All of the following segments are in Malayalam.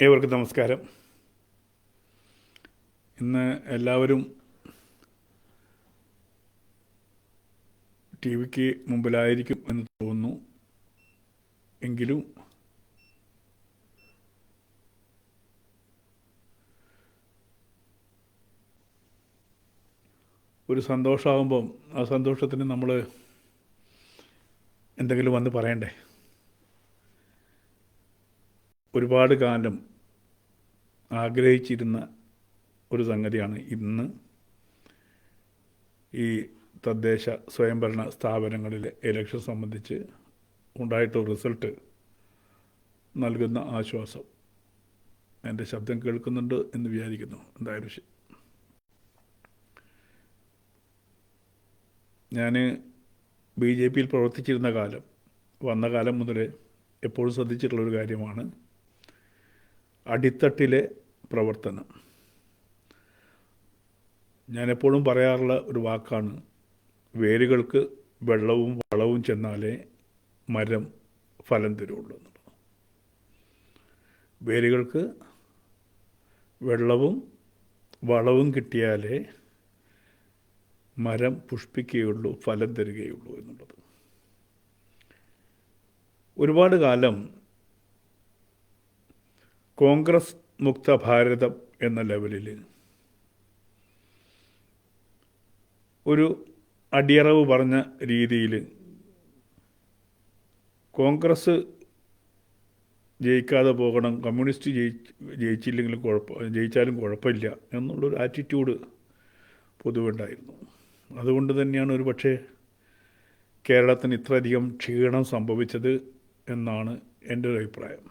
ഏവർക്കും നമസ്കാരം. ഇന്ന് എല്ലാവരും ടി വിക്ക് മുമ്പിലായിരിക്കും എന്ന് തോന്നുന്നു. എങ്കിലും ഒരു സന്തോഷമാകുമ്പം ആ സന്തോഷത്തിന് നമ്മൾ എന്തെങ്കിലും വന്ന് പറയണ്ടേ. ഒരുപാട് കാലം ആഗ്രഹിച്ചിരുന്ന ഒരു സംഗതിയാണ് ഇന്ന് ഈ തദ്ദേശ സ്വയംഭരണ സ്ഥാപനങ്ങളിലെ ഇലക്ഷൻ സംബന്ധിച്ച് ഉണ്ടായിട്ടുള്ള റിസൾട്ട് നൽകുന്ന ആശ്വാസം. എൻ്റെ ശബ്ദം കേൾക്കുന്നുണ്ട് എന്ന് വിചാരിക്കുന്നു. എന്തായാലും ഞാൻ BJP-യിൽ പ്രവർത്തിച്ചിരുന്ന കാലം, വന്ന കാലം മുതൽ എപ്പോഴും ശ്രദ്ധിച്ചിട്ടുള്ളൊരു കാര്യമാണ് അടിത്തട്ടിലെ പ്രവർത്തനം. ഞാനെപ്പോഴും പറയാറുള്ള ഒരു വാക്കാണ്, വേരുകൾക്ക് വെള്ളവും വളവും ചെന്നാലേ മരം ഫലം തരുള്ളൂ എന്നുള്ളത്. വേരുകൾക്ക് വെള്ളവും വളവും കിട്ടിയാലേ മരം പുഷ്പിക്കുകയുള്ളൂ, ഫലം തരികയുള്ളൂ എന്നുള്ളത്. ഒരുപാട് കാലം കോൺഗ്രസ് മുക്ത ഭാരതം എന്ന ലെവലിൽ ഒരു അടിയറവ് പറഞ്ഞ രീതിയിൽ കോൺഗ്രസ് ജയിക്കാതെ പോകണം, കമ്മ്യൂണിസ്റ്റ് ജയിച്ചാലും കുഴപ്പമില്ല എന്നുള്ളൊരു ആറ്റിറ്റ്യൂഡ് പൊതുവുണ്ടായിരുന്നു. അതുകൊണ്ട് തന്നെയാണ് ഒരു പക്ഷേ കേരളത്തിന് ഇത്രയധികം ക്ഷീണം സംഭവിച്ചത് എന്നാണ് എൻ്റെ ഒരു അഭിപ്രായം.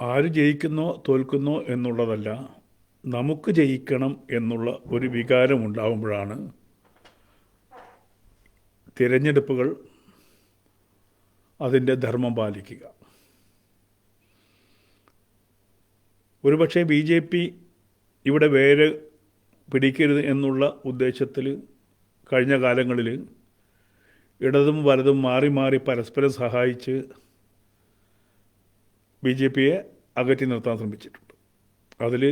ആര് ജയിക്കുന്നോ തോൽക്കുന്നോ എന്നുള്ളതല്ല, നമുക്ക് ജയിക്കണം എന്നുള്ള ഒരു വികാരം ഉണ്ടാകുമ്പോഴാണ് തിരഞ്ഞെടുപ്പുകൾ അതിൻ്റെ ധർമ്മം പാലിക്കുക. ഒരുപക്ഷെ BJP ഇവിടെ വേര് പിടിക്കരുത് എന്നുള്ള ഉദ്ദേശത്തിൽ കഴിഞ്ഞ കാലങ്ങളിൽ ഇടതും വലതും മാറി മാറി പരസ്പരം സഹായിച്ച് BJP-യെ അകറ്റി നിർത്താൻ ശ്രമിച്ചിട്ടുണ്ട്. അതിൽ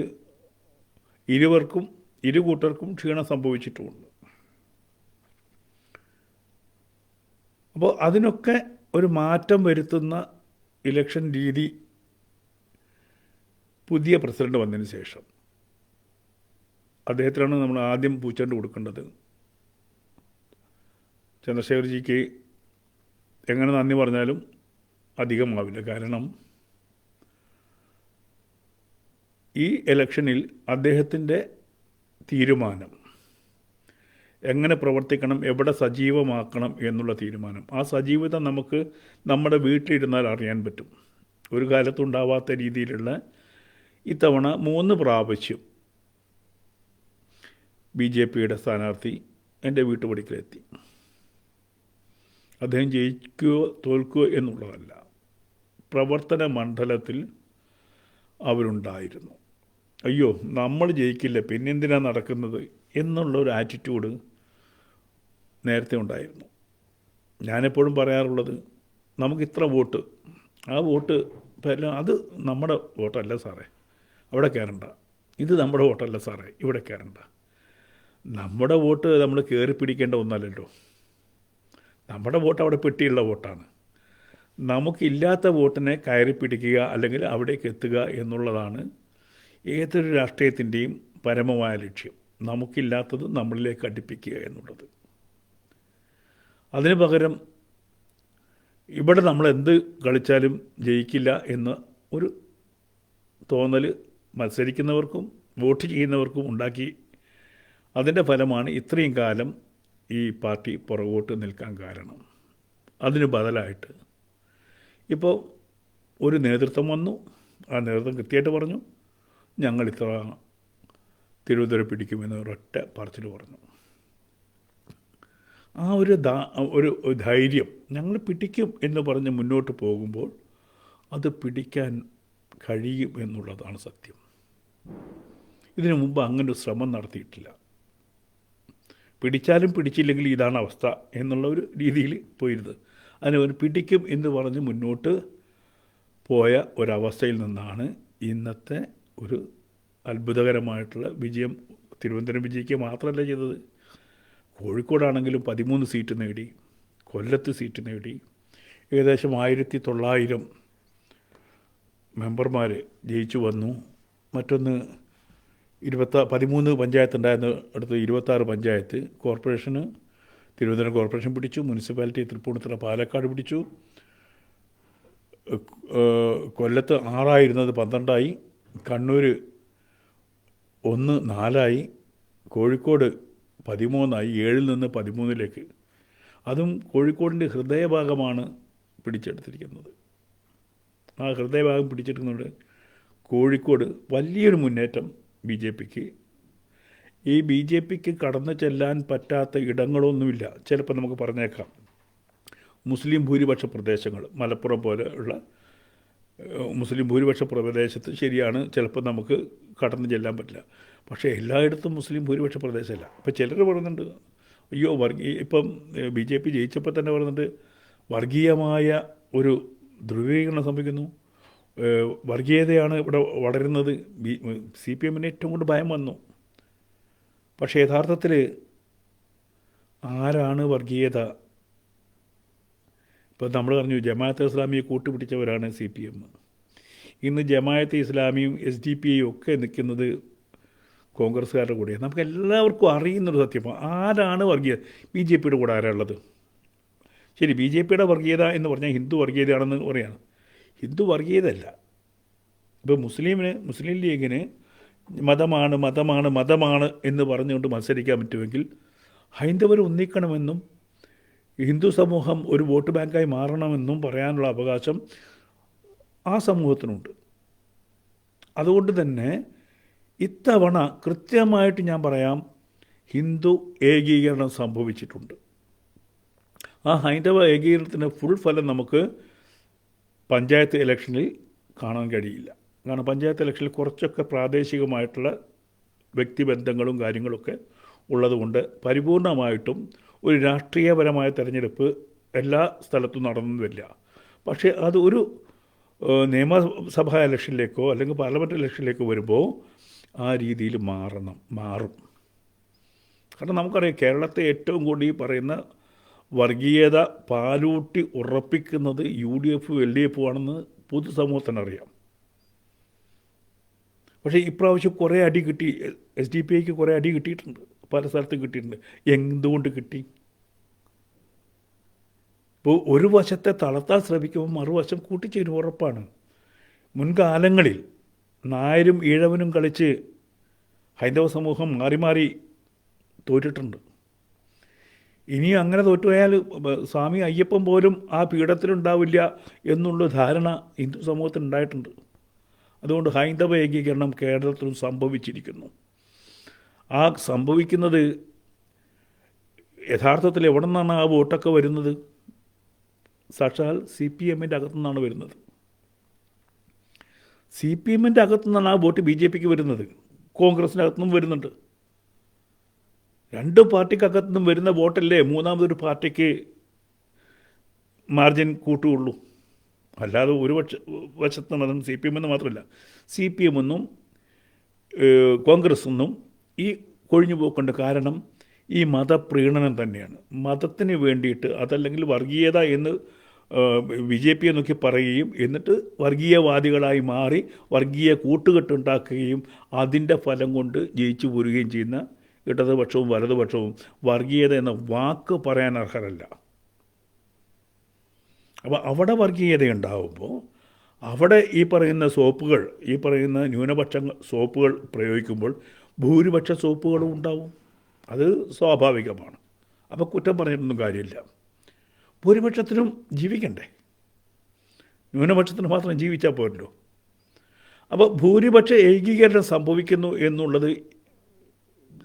ഇരു കൂട്ടർക്കും ക്ഷീണം സംഭവിച്ചിട്ടുമുണ്ട്. അപ്പോൾ അതിനൊക്കെ ഒരു മാറ്റം വരുത്തുന്ന ഇലക്ഷൻ രീതി പുതിയ പ്രസിഡന്റ് വന്നതിന് ശേഷം അദ്ദേഹത്തിനാണ് നമ്മൾ ആദ്യം പൂച്ചണ്ട് കൊടുക്കേണ്ടത്. ചന്ദ്രശേഖർജിക്ക് എങ്ങനെ നന്ദി പറഞ്ഞാലും അധികമാവില്ല. കാരണം ഈ ഇലക്ഷനിൽ അദ്ദേഹത്തിൻ്റെ തീരുമാനം, എങ്ങനെ പ്രവർത്തിക്കണം, എവിടെ സജീവമാക്കണം എന്നുള്ള തീരുമാനം, ആ സജീവത നമുക്ക് നമ്മുടെ വീട്ടിലിരുന്നാൽ അറിയാൻ പറ്റും. ഒരു കാലത്തുണ്ടാവാത്ത രീതിയിലുള്ള ഇത്തവണ 3 പ്രാവശ്യം BJP-യുടെ സ്ഥാനാർത്ഥി എൻ്റെ വീട്ടുപടിക്കലെത്തി. അദ്ദേഹം ജയിക്കുകയോ തോൽക്കുകയോ എന്നുള്ളതല്ല, പ്രവർത്തന മണ്ഡലത്തിൽ അവരുണ്ടായിരുന്നു. അയ്യോ നമ്മൾ ജയിക്കില്ല, പിന്നെന്തിനാണ് നടക്കുന്നത് എന്നുള്ളൊരു ആറ്റിറ്റ്യൂഡ് നേരത്തെ ഉണ്ടായിരുന്നു. ഞാനെപ്പോഴും പറയാറുള്ളത്, നമുക്കിത്ര വോട്ട്, ആ വോട്ട് അത് നമ്മുടെ വോട്ടല്ല സാറേ, അവിടെ കയറണ്ട. ഇത് നമ്മുടെ വോട്ടല്ല സാറേ, ഇവിടെ കയറണ്ട. നമ്മുടെ വോട്ട് നമ്മൾ കയറി പിടിക്കേണ്ട ഒന്നല്ലല്ലോ. നമ്മുടെ വോട്ട് അവിടെ പെട്ടിയുള്ള വോട്ടാണ്. നമുക്കില്ലാത്ത വോട്ടിനെ കയറി പിടിക്കുക അല്ലെങ്കിൽ അവിടേക്ക് എത്തുക എന്നുള്ളതാണ് ഏതൊരു രാഷ്ട്രീയത്തിൻ്റെയും പരമമായ ലക്ഷ്യം. നമുക്കില്ലാത്തത് നമ്മളിലേക്ക് അടുപ്പിക്കുക എന്നുള്ളത്. അതിന് പകരം ഇവിടെ നമ്മൾ എന്ത് കളിച്ചാലും ജയിക്കില്ല എന്ന ഒരു തോന്നൽ മത്സരിക്കുന്നവർക്കും വോട്ട് ചെയ്യുന്നവർക്കും ഉണ്ടാക്കി. അതിൻ്റെ ഫലമാണ് ഇത്രയും കാലം ഈ പാർട്ടി പുറകോട്ട് നിൽക്കാൻ കാരണം. അതിന് ബദലായിട്ട് ഇപ്പോൾ ഒരു നേതൃത്വം വന്നു. ആ നേതൃത്വം കൃത്യമായിട്ട് പറഞ്ഞു, ഞങ്ങൾ ഇത്ര തിരുവനന്തപുരം പിടിക്കുമെന്ന് ഒരൊറ്റ പറച്ചിൽ പറഞ്ഞു. ആ ഒരു ധൈര്യം, ഞങ്ങൾ പിടിക്കും എന്ന് പറഞ്ഞ് മുന്നോട്ട് പോകുമ്പോൾ അത് പിടിക്കാൻ കഴിയും എന്നുള്ളതാണ് സത്യം. ഇതിനു മുമ്പ് അങ്ങനൊരു ശ്രമം നടത്തിയിട്ടില്ല. പിടിച്ചാലും പിടിച്ചില്ലെങ്കിൽ ഇതാണ് അവസ്ഥ എന്നുള്ള ഒരു രീതിയിൽ പോയിരുന്നത്. അതിനെ ഒരു പിടിക്കും എന്ന് പറഞ്ഞ് മുന്നോട്ട് പോയ ഒരവസ്ഥയിൽ നിന്നാണ് ഇന്നത്തെ ഒരു അത്ഭുതകരമായിട്ടുള്ള വിജയം തിരുവനന്തപുരം വിജയിക്കുക മാത്രമല്ല ചെയ്തത്. കോഴിക്കോടാണെങ്കിലും 13 സീറ്റ് നേടി, കൊല്ലത്ത് സീറ്റ് നേടി, ഏകദേശം 1900 മെമ്പർമാർ ജയിച്ചു വന്നു. മറ്റൊന്ന് 13 പഞ്ചായത്ത് ഉണ്ടായിരുന്ന അടുത്ത് 26 പഞ്ചായത്ത്, കോർപ്പറേഷന് തിരുവനന്തപുരം കോർപ്പറേഷൻ പിടിച്ചു, മുനിസിപ്പാലിറ്റി തൃപ്പൂണിത്തുറ പാലക്കാട് പിടിച്ചു, കൊല്ലത്ത് 6 12 കണ്ണൂർ 4 കോഴിക്കോട് 13 7 നിന്ന് 13 അതും കോഴിക്കോടിൻ്റെ ഹൃദയഭാഗമാണ് പിടിച്ചെടുത്തിരിക്കുന്നത്. ആ ഹൃദയഭാഗം പിടിച്ചെടുക്കുന്നുണ്ട്. കോഴിക്കോട് വലിയൊരു മുന്നേറ്റം ബി ജെ പിക്ക്. ഈ ബി ജെ പിക്ക് കടന്നു ചെല്ലാൻ പറ്റാത്ത ഇടങ്ങളൊന്നുമില്ല. ചിലപ്പോൾ നമുക്ക് പറഞ്ഞേക്കാം മുസ്ലിം ഭൂരിപക്ഷ പ്രദേശങ്ങൾ, മലപ്പുറം പോലെ ഉള്ള മുസ്ലിം ഭൂരിപക്ഷ പ്രദേശത്ത് ശരിയാണ്, ചിലപ്പോൾ നമുക്ക് കടന്നു ചെല്ലാൻ പറ്റില്ല. പക്ഷേ എല്ലായിടത്തും മുസ്ലിം ഭൂരിപക്ഷ പ്രദേശമല്ല. ഇപ്പോൾ ചിലർ പറയുന്നുണ്ട് അയ്യോ ഇപ്പം ബി ജെ പി ജയിച്ചപ്പോൾ തന്നെ പറയുന്നുണ്ട് വർഗീയമായ ഒരു ധ്രുവീകരണം സംഭവിക്കുന്നു, വർഗീയതയാണ് ഇവിടെ വളരുന്നത്. സി പി എമ്മിന് ഏറ്റവും കൂടുതൽ ഭയം വന്നു. പക്ഷേ യഥാർത്ഥത്തിൽ ആരാണ് വർഗീയത? ഇപ്പോൾ നമ്മൾ പറഞ്ഞു ജമാഅത്തെ ഇസ്ലാമിയെ കൂട്ടുപിടിച്ചവരാണ് സി പി എം. ഇന്ന് ജമാഅത്തെ ഇസ്ലാമിയും SDP ഒക്കെ നിൽക്കുന്നത് കോൺഗ്രസ്സുകാരുടെ കൂടെയാണ്. നമുക്ക് എല്ലാവർക്കും അറിയുന്നൊരു സത്യമാണ്. ആരാണ് വർഗീയത? ബി ജെ പിയുടെ കൂടെ ആരാളുള്ളത്? ശരി, ബി ജെ പിയുടെ വർഗീയത എന്ന് പറഞ്ഞാൽ ഹിന്ദു വർഗീയതയാണെന്ന് പറയാണ്. ഹിന്ദു വർഗീയതയല്ല. ഇപ്പോൾ മുസ്ലിം ലീഗിന് മതമാണ് മതമാണ് മതമാണ് എന്ന് പറഞ്ഞുകൊണ്ട് മത്സരിക്കാൻ പറ്റുമെങ്കിൽ ഹൈന്ദവർ ഒന്നിക്കണമെന്നും ഹിന്ദു സമൂഹം ഒരു വോട്ട് ബാങ്കായി മാറണമെന്നും പറയാനുള്ള അവകാശം ആ സമൂഹത്തിനുണ്ട്. അതുകൊണ്ട് തന്നെ ഇത്തവണ കൃത്യമായിട്ട് ഞാൻ പറയാം, ഹിന്ദു ഏകീകരണം സംഭവിച്ചിട്ടുണ്ട്. ആ ഹൈന്ദവ ഏകീകരണത്തിൻ്റെ ഫുൾ ഫലം നമുക്ക് പഞ്ചായത്ത് ഇലക്ഷനിൽ കാണാൻ കഴിയില്ല. കാരണം പഞ്ചായത്ത് ഇലക്ഷനിൽ കുറച്ചൊക്കെ പ്രാദേശികമായിട്ടുള്ള വ്യക്തിബന്ധങ്ങളും കാര്യങ്ങളൊക്കെ ഉള്ളതുകൊണ്ട് പരിപൂർണമായിട്ടും ഒരു രാഷ്ട്രീയപരമായ തെരഞ്ഞെടുപ്പ് എല്ലാ സ്ഥലത്തും നടന്നു വരില്ല. പക്ഷേ അത് ഒരു നിയമസഭാ ഇലക്ഷനിലേക്കോ അല്ലെങ്കിൽ പാർലമെൻറ്റ് ഇലക്ഷനിലേക്കോ വരുമ്പോൾ ആ രീതിയിൽ മാറും. കാരണം നമുക്കറിയാം കേരളത്തെ ഏറ്റവും കൂടുതൽ പറയുന്ന വർഗീയത പാലൂട്ടി ഉറപ്പിക്കുന്നത് UDF LDF ആണെന്ന് പൊതുസമൂഹത്തിനറിയാം. പക്ഷേ ഇപ്രാവശ്യം കുറേ അടി കിട്ടി. SDP കുറേ അടി കിട്ടിയിട്ടുണ്ട്, പല സ്ഥലത്തും കിട്ടിയിട്ടുണ്ട്. എന്തുകൊണ്ട് കിട്ടി? ഇപ്പോൾ ഒരു വശത്തെ തളർത്താൻ ശ്രമിക്കുമ്പോൾ മറുവശം കൂട്ടിച്ചേരും, ഉറപ്പാണ്. മുൻകാലങ്ങളിൽ നായരും ഈഴവനും കളിച്ച് ഹൈന്ദവ സമൂഹം മാറി മാറി തോറ്റിട്ടുണ്ട്. ഇനിയും അങ്ങനെ തോറ്റുപോയാൽ സ്വാമി അയ്യപ്പൻ പോലും ആ പീഠത്തിലുണ്ടാവില്ല എന്നുള്ള ധാരണ ഹിന്ദു സമൂഹത്തിന് ഉണ്ടായിട്ടുണ്ട്. അതുകൊണ്ട് ഹൈന്ദവ ഏകീകരണം കേരളത്തിലും സംഭവിച്ചിരിക്കുന്നു. ആ സംഭവിക്കുന്നത് യഥാർത്ഥത്തിൽ എവിടെ നിന്നാണ് ആ വോട്ടൊക്കെ വരുന്നത്? സാക്ഷാൽ CPMൻ്റെ അകത്തു നിന്നാണ് വരുന്നത്. CPMൻ്റെ അകത്തു നിന്നാണ് ആ വോട്ട് BJPക്ക് വരുന്നത്. കോൺഗ്രസിൻ്റെ അകത്തുനിന്നും വരുന്നുണ്ട്. രണ്ട് പാർട്ടിക്കകത്തു നിന്നും വരുന്ന വോട്ടല്ലേ മൂന്നാമതൊരു പാർട്ടിക്ക് മാർജിൻ കൂട്ടുകയുള്ളൂ. അല്ലാതെ ഒരു വശത്ത് നടന്ന CPM എന്ന് മാത്രമല്ല, CPM എന്നും കോൺഗ്രസ് എന്നും ഈ കൊഴിഞ്ഞു പോക്കേണ്ട കാരണം ഈ മതപ്രീണനം തന്നെയാണ്. മതത്തിന് വേണ്ടിയിട്ട് അതല്ലെങ്കിൽ വർഗീയത എന്ന് BJP എന്നൊക്കെ പറയുകയും എന്നിട്ട് വർഗീയവാദികളായി മാറി വർഗീയ കൂട്ടുകെട്ടുണ്ടാക്കുകയും അതിൻ്റെ ഫലം കൊണ്ട് ജയിച്ചു പോരുകയും ചെയ്യുന്ന ഇടതുപക്ഷവും വലതുപക്ഷവും വർഗീയത എന്ന വാക്ക് പറയാൻ അർഹരല്ല. അപ്പോൾ അവിടെ വർഗീയതയുണ്ടാകുമ്പോൾ അവിടെ ഈ പറയുന്ന സോപ്പുകൾ, ഈ പറയുന്ന ന്യൂനപക്ഷ സോപ്പുകൾ പ്രയോഗിക്കുമ്പോൾ ഭൂരിപക്ഷ സോപ്പുകളും ഉണ്ടാവും. അത് സ്വാഭാവികമാണ്. അപ്പോൾ കുറ്റം പറഞ്ഞിട്ടൊന്നും കാര്യമില്ല. ഭൂരിപക്ഷത്തിനും ജീവിക്കണ്ടേ? ന്യൂനപക്ഷത്തിന് മാത്രം ജീവിച്ചാൽ പോരല്ലോ. അപ്പോൾ ഭൂരിപക്ഷ ഏകീകരണം സംഭവിക്കുന്നു എന്നുള്ളത്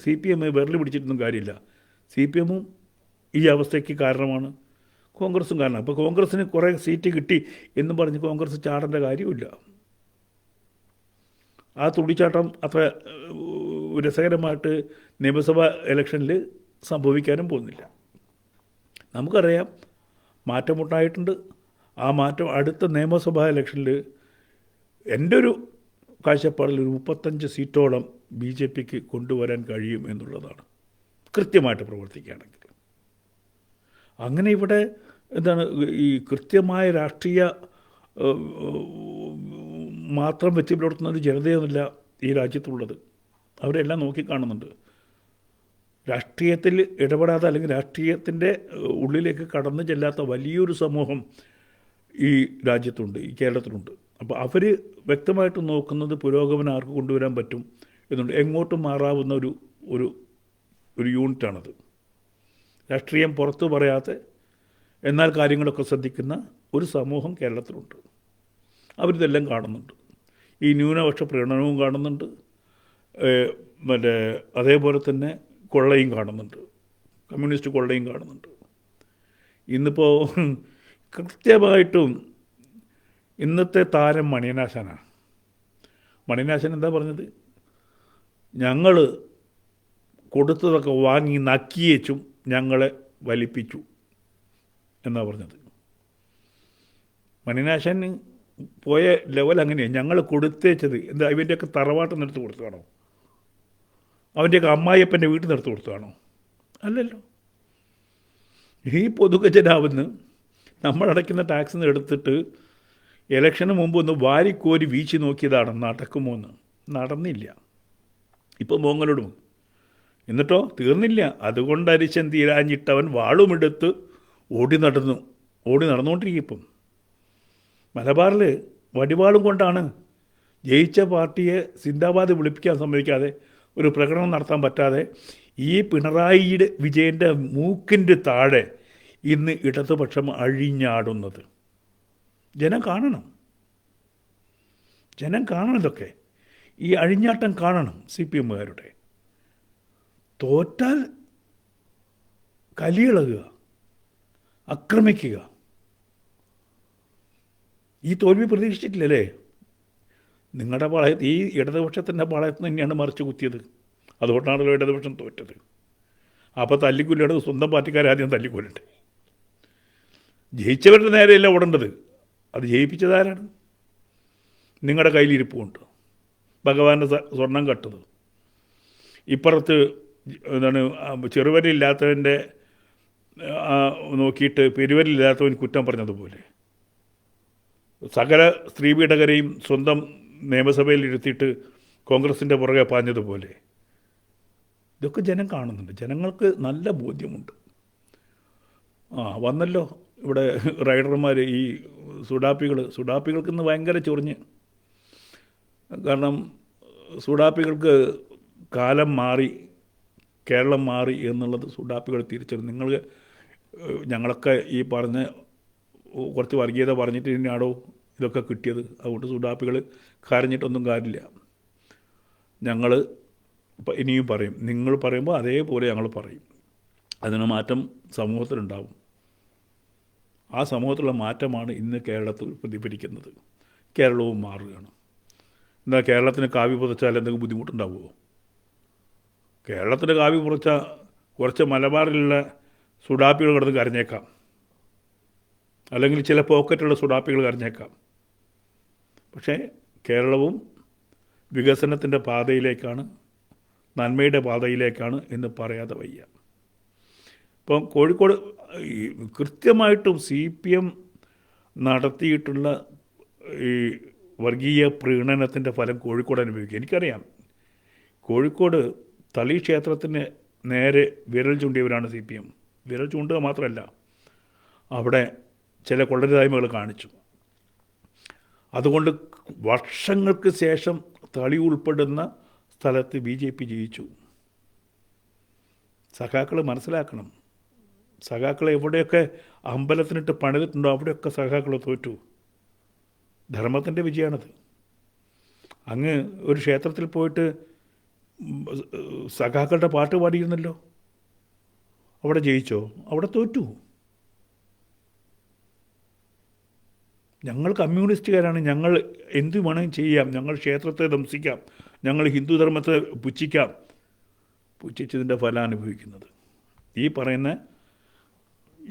CPM വിരൽ പിടിച്ചിട്ടൊന്നും കാര്യമില്ല. CPMഉം ഈ അവസ്ഥയ്ക്ക് കാരണമാണ്, കോൺഗ്രസും കാരണം. അപ്പോൾ കോൺഗ്രസ്സിന് കുറേ സീറ്റ് കിട്ടി എന്നും പറഞ്ഞ് കോൺഗ്രസ് ചാടേണ്ട കാര്യമില്ല. ആ തുള്ളിച്ചാട്ടം അത്ര രസകരമായിട്ട് നിയമസഭാ ഇലക്ഷനിൽ സംഭവിക്കാനും പോകുന്നില്ല. നമുക്കറിയാം മാറ്റമുണ്ടായിട്ടുണ്ട്. ആ മാറ്റം അടുത്ത നിയമസഭാ ഇലക്ഷനിൽ എൻ്റെ ഒരു കാഴ്ചപ്പാടിൽ ഒരു 35 സീറ്റോളം BJPക്ക് കൊണ്ടുവരാൻ കഴിയും എന്നുള്ളതാണ്, കൃത്യമായിട്ട് പ്രവർത്തിക്കുകയാണെങ്കിൽ. അങ്ങനെ ഇവിടെ എന്താണ് ഈ കൃത്യമായ രാഷ്ട്രീയ മാത്രം വെച്ച് പുലർത്തുന്ന ഒരു ജനതയൊന്നുമില്ല ഈ രാജ്യത്തുള്ളത്. അവരെല്ലാം നോക്കിക്കാണുന്നുണ്ട്. രാഷ്ട്രീയത്തിൽ ഇടപെടാത്ത അല്ലെങ്കിൽ രാഷ്ട്രീയത്തിൻ്റെ ഉള്ളിലേക്ക് കടന്നു ചെല്ലാത്ത വലിയൊരു സമൂഹം ഈ രാജ്യത്തുണ്ട്, ഈ കേരളത്തിലുണ്ട്. അപ്പോൾ അവർ വ്യക്തമായിട്ട് നോക്കുന്നത് പുരോഗമനം ആർക്ക് കൊണ്ടുവരാൻ പറ്റും എന്നുണ്ട്. എങ്ങോട്ടും മാറാവുന്ന ഒരു യൂണിറ്റാണത്. രാഷ്ട്രീയം പുറത്തു പറയാതെ എന്നാൽ കാര്യങ്ങളൊക്കെ ശ്രദ്ധിക്കുന്ന ഒരു സമൂഹം കേരളത്തിലുണ്ട്. അവരിതെല്ലാം കാണുന്നുണ്ട്. ഈ ന്യൂനപക്ഷ പ്രീണനവും കാണുന്നുണ്ട്, അതേപോലെ തന്നെ കൊള്ളയും കാണുന്നുണ്ട്, കമ്മ്യൂണിസ്റ്റ് കൊള്ളയും കാണുന്നുണ്ട്. ഇന്നിപ്പോൾ കൃത്യമായിട്ടും ഇന്നത്തെ താരം മണിയനാശാനാണ്. മണിയനാശൻ എന്താ പറഞ്ഞത്? ഞങ്ങൾ കൊടുത്തതൊക്കെ വാങ്ങി നക്കിയേച്ചും ഞങ്ങളെ വലിപ്പിച്ചു എന്നാ പറഞ്ഞത്. മണിയനാശൻ പോയ ലെവൽ അങ്ങനെയാണ്. ഞങ്ങൾ കൊടുത്തേച്ചത് എന്താ? ഇവൻ്റെയൊക്കെ തറവാട്ട് നിർത്തി കൊടുത്തതാണോ? അവൻ്റെയൊക്കെ അമ്മായിയപ്പൻ്റെ വീട്ടിൽ നിർത്തി കൊടുത്തതാണോ? അല്ലല്ലോ. ഈ പൊതുഖജനാവെന്ന് നമ്മളടയ്ക്കുന്ന ടാക്സിൽ നിന്ന് എടുത്തിട്ട് ഇലക്ഷന് മുമ്പ് ഒന്ന് വാരിക്കോരി വീശി നോക്കിയതാണ് നടക്കുമോ എന്ന്. നടന്നില്ല. ഇപ്പോൾ മോങ്ങലോടും. എന്നിട്ടോ തീർന്നില്ല. അതുകൊണ്ട് അരിശൻ തീരാഞ്ഞിട്ടവൻ വാളുമെടുത്ത് ഓടി നടന്നുകൊണ്ടിരിക്കും. ഇപ്പം മലബാറിൽ വടിവാളും കൊണ്ടാണ് ജയിച്ച പാർട്ടിയെ സിന്ദാബാദ് വിളിപ്പിക്കാൻ സമ്മതിക്കാതെ, ഒരു പ്രകടനം നടത്താൻ പറ്റാതെ ഈ പിണറായി വിജയൻ്റെ മൂക്കിൻ്റെ താഴെ ഇന്ന് ഇടതുപക്ഷം അഴിഞ്ഞാടുന്നത്. ജനം കാണണം ഇതൊക്കെ. ഈ അഴിഞ്ഞാട്ടം കാണണം CPMകാരുടെ. തോറ്റാൽ കലിയിളകുക, ആക്രമിക്കുക. ഈ തോൽവി പ്രതീക്ഷിച്ചിട്ടില്ലല്ലേ? നിങ്ങളുടെ പാളയത്ത്, ഈ ഇടതുപക്ഷത്തിൻ്റെ പാളയത്ത് തന്നെയാണ് മറിച്ച് കുത്തിയത്. അതുകൊണ്ടാണല്ലോ ഇടതുപക്ഷം തോറ്റത്. അപ്പോൾ തല്ലിക്കൊല്ലേണ്ടത് സ്വന്തം പാർട്ടിക്കാരാദ്യം തല്ലിക്കൊല്ലട്ടെ. ജയിച്ചവരുടെ നേരെയല്ല ഓടേണ്ടത്. അത് ജയിപ്പിച്ചതാരാണ്? നിങ്ങളുടെ കയ്യിലിരിപ്പുണ്ട്. ഭഗവാന്റെ സ്വർണം കട്ടത്. ഇപ്പുറത്ത് എന്താണ് ചെറുവരില്ലാത്തവൻ്റെ നോക്കിയിട്ട് പെരുവരില്ലാത്തവൻ കുറ്റം പറഞ്ഞതുപോലെ, സകല സ്ത്രീപീഡകരെയും സ്വന്തം നിയമസഭയിൽ ഇരുത്തിയിട്ട് കോൺഗ്രസിൻ്റെ പുറകെ പാഞ്ഞതുപോലെ. ഇതൊക്കെ ജനം കാണുന്നുണ്ട്. ജനങ്ങൾക്ക് നല്ല ബോധ്യമുണ്ട്. വന്നല്ലോ ഇവിടെ റൈഡർമാർ, ഈ സുഡാപ്പികൾക്ക് ഇന്ന് ഭയങ്കര ചൊറിഞ്ഞ്. കാരണം സുഡാപ്പികൾക്ക് കാലം മാറി, കേരളം മാറി എന്നുള്ളത് സുഡാപ്പികൾ തിരിച്ചറിഞ്ഞു. ഞങ്ങളൊക്കെ ഈ പറഞ്ഞ കുറച്ച് വർഗീയത പറഞ്ഞിട്ട് തന്നെയാണോ ഇതൊക്കെ കിട്ടിയത്? അതുകൊണ്ട് സുഡാപ്പികൾ കരഞ്ഞിട്ടൊന്നും കാര്യമില്ല. ഞങ്ങൾ ഇനിയും പറയും. നിങ്ങൾ പറയുമ്പോൾ അതേപോലെ ഞങ്ങൾ പറയും. അതിന് മാറ്റം സമൂഹത്തിലുണ്ടാവും. ആ സമൂഹത്തിലുള്ള മാറ്റമാണ് ഇന്ന് കേരളത്തിൽ പ്രതിഫലിക്കുന്നത്. കേരളവും മാറുകയാണ്. എന്താ, കേരളത്തിന് കാവ്യ പുതച്ചാൽ എന്തെങ്കിലും ബുദ്ധിമുട്ടുണ്ടാവുമോ? കേരളത്തിന് കാവ്യ പുറച്ച കുറച്ച് മലബാറിലുള്ള സുഡാപ്പികൾ കിടന്ന് കരഞ്ഞേക്കാം, അല്ലെങ്കിൽ ചില പോക്കറ്റുള്ള സുഡാപ്പികൾ കരഞ്ഞേക്കാം. പക്ഷേ കേരളവും വികസനത്തിൻ്റെ പാതയിലേക്കാണ്, നന്മയുടെ പാതയിലേക്കാണ് എന്ന് പറയാതെ വയ്യ. ഇപ്പം കോഴിക്കോട് കൃത്യമായിട്ടും CPM നടത്തിയിട്ടുള്ള ഈ വർഗീയ പ്രീണനത്തിൻ്റെ ഫലം കോഴിക്കോട് അനുഭവിക്കുക. എനിക്കറിയാം, കോഴിക്കോട് തളി ക്ഷേത്രത്തിന് നേരെ വിരൽ ചൂണ്ടിയവരാണ് CPM. വിരൽ ചൂണ്ടുക മാത്രമല്ല, അവിടെ ചില കൊള്ളരുതായ്മകൾ കാണിച്ചു. അതുകൊണ്ട് വർഷങ്ങൾക്ക് ശേഷം തളി ഉൾപ്പെടുന്ന സ്ഥലത്ത് BJP ജയിച്ചു. സഖാക്കൾ മനസ്സിലാക്കണം. സഖാക്കൾ എവിടെയൊക്കെ അമ്പലത്തിനിട്ട് പണിതിട്ടുണ്ടോ അവിടെയൊക്കെ സഖാക്കൾ തോറ്റു. ധർമ്മത്തിൻ്റെ വിജയമാണത്. അങ്ങ് ഒരു ക്ഷേത്രത്തിൽ പോയിട്ട് സഖാക്കളുടെ പാട്ട് പാടിയിരുന്നല്ലോ, അവിടെ ജയിച്ചോ? അവിടെ തോറ്റു. ഞങ്ങൾ കമ്മ്യൂണിസ്റ്റുകാരാണ്, ഞങ്ങൾ എന്തു വേണമെങ്കിലും ചെയ്യാം, ഞങ്ങൾ ക്ഷേത്രത്തെ ധംസിക്കാം, ഞങ്ങൾ ഹിന്ദുധർമ്മത്തെ പുച്ഛിച്ചതിൻ്റെ ഫലം അനുഭവിക്കുന്നത്. ഈ പറയുന്ന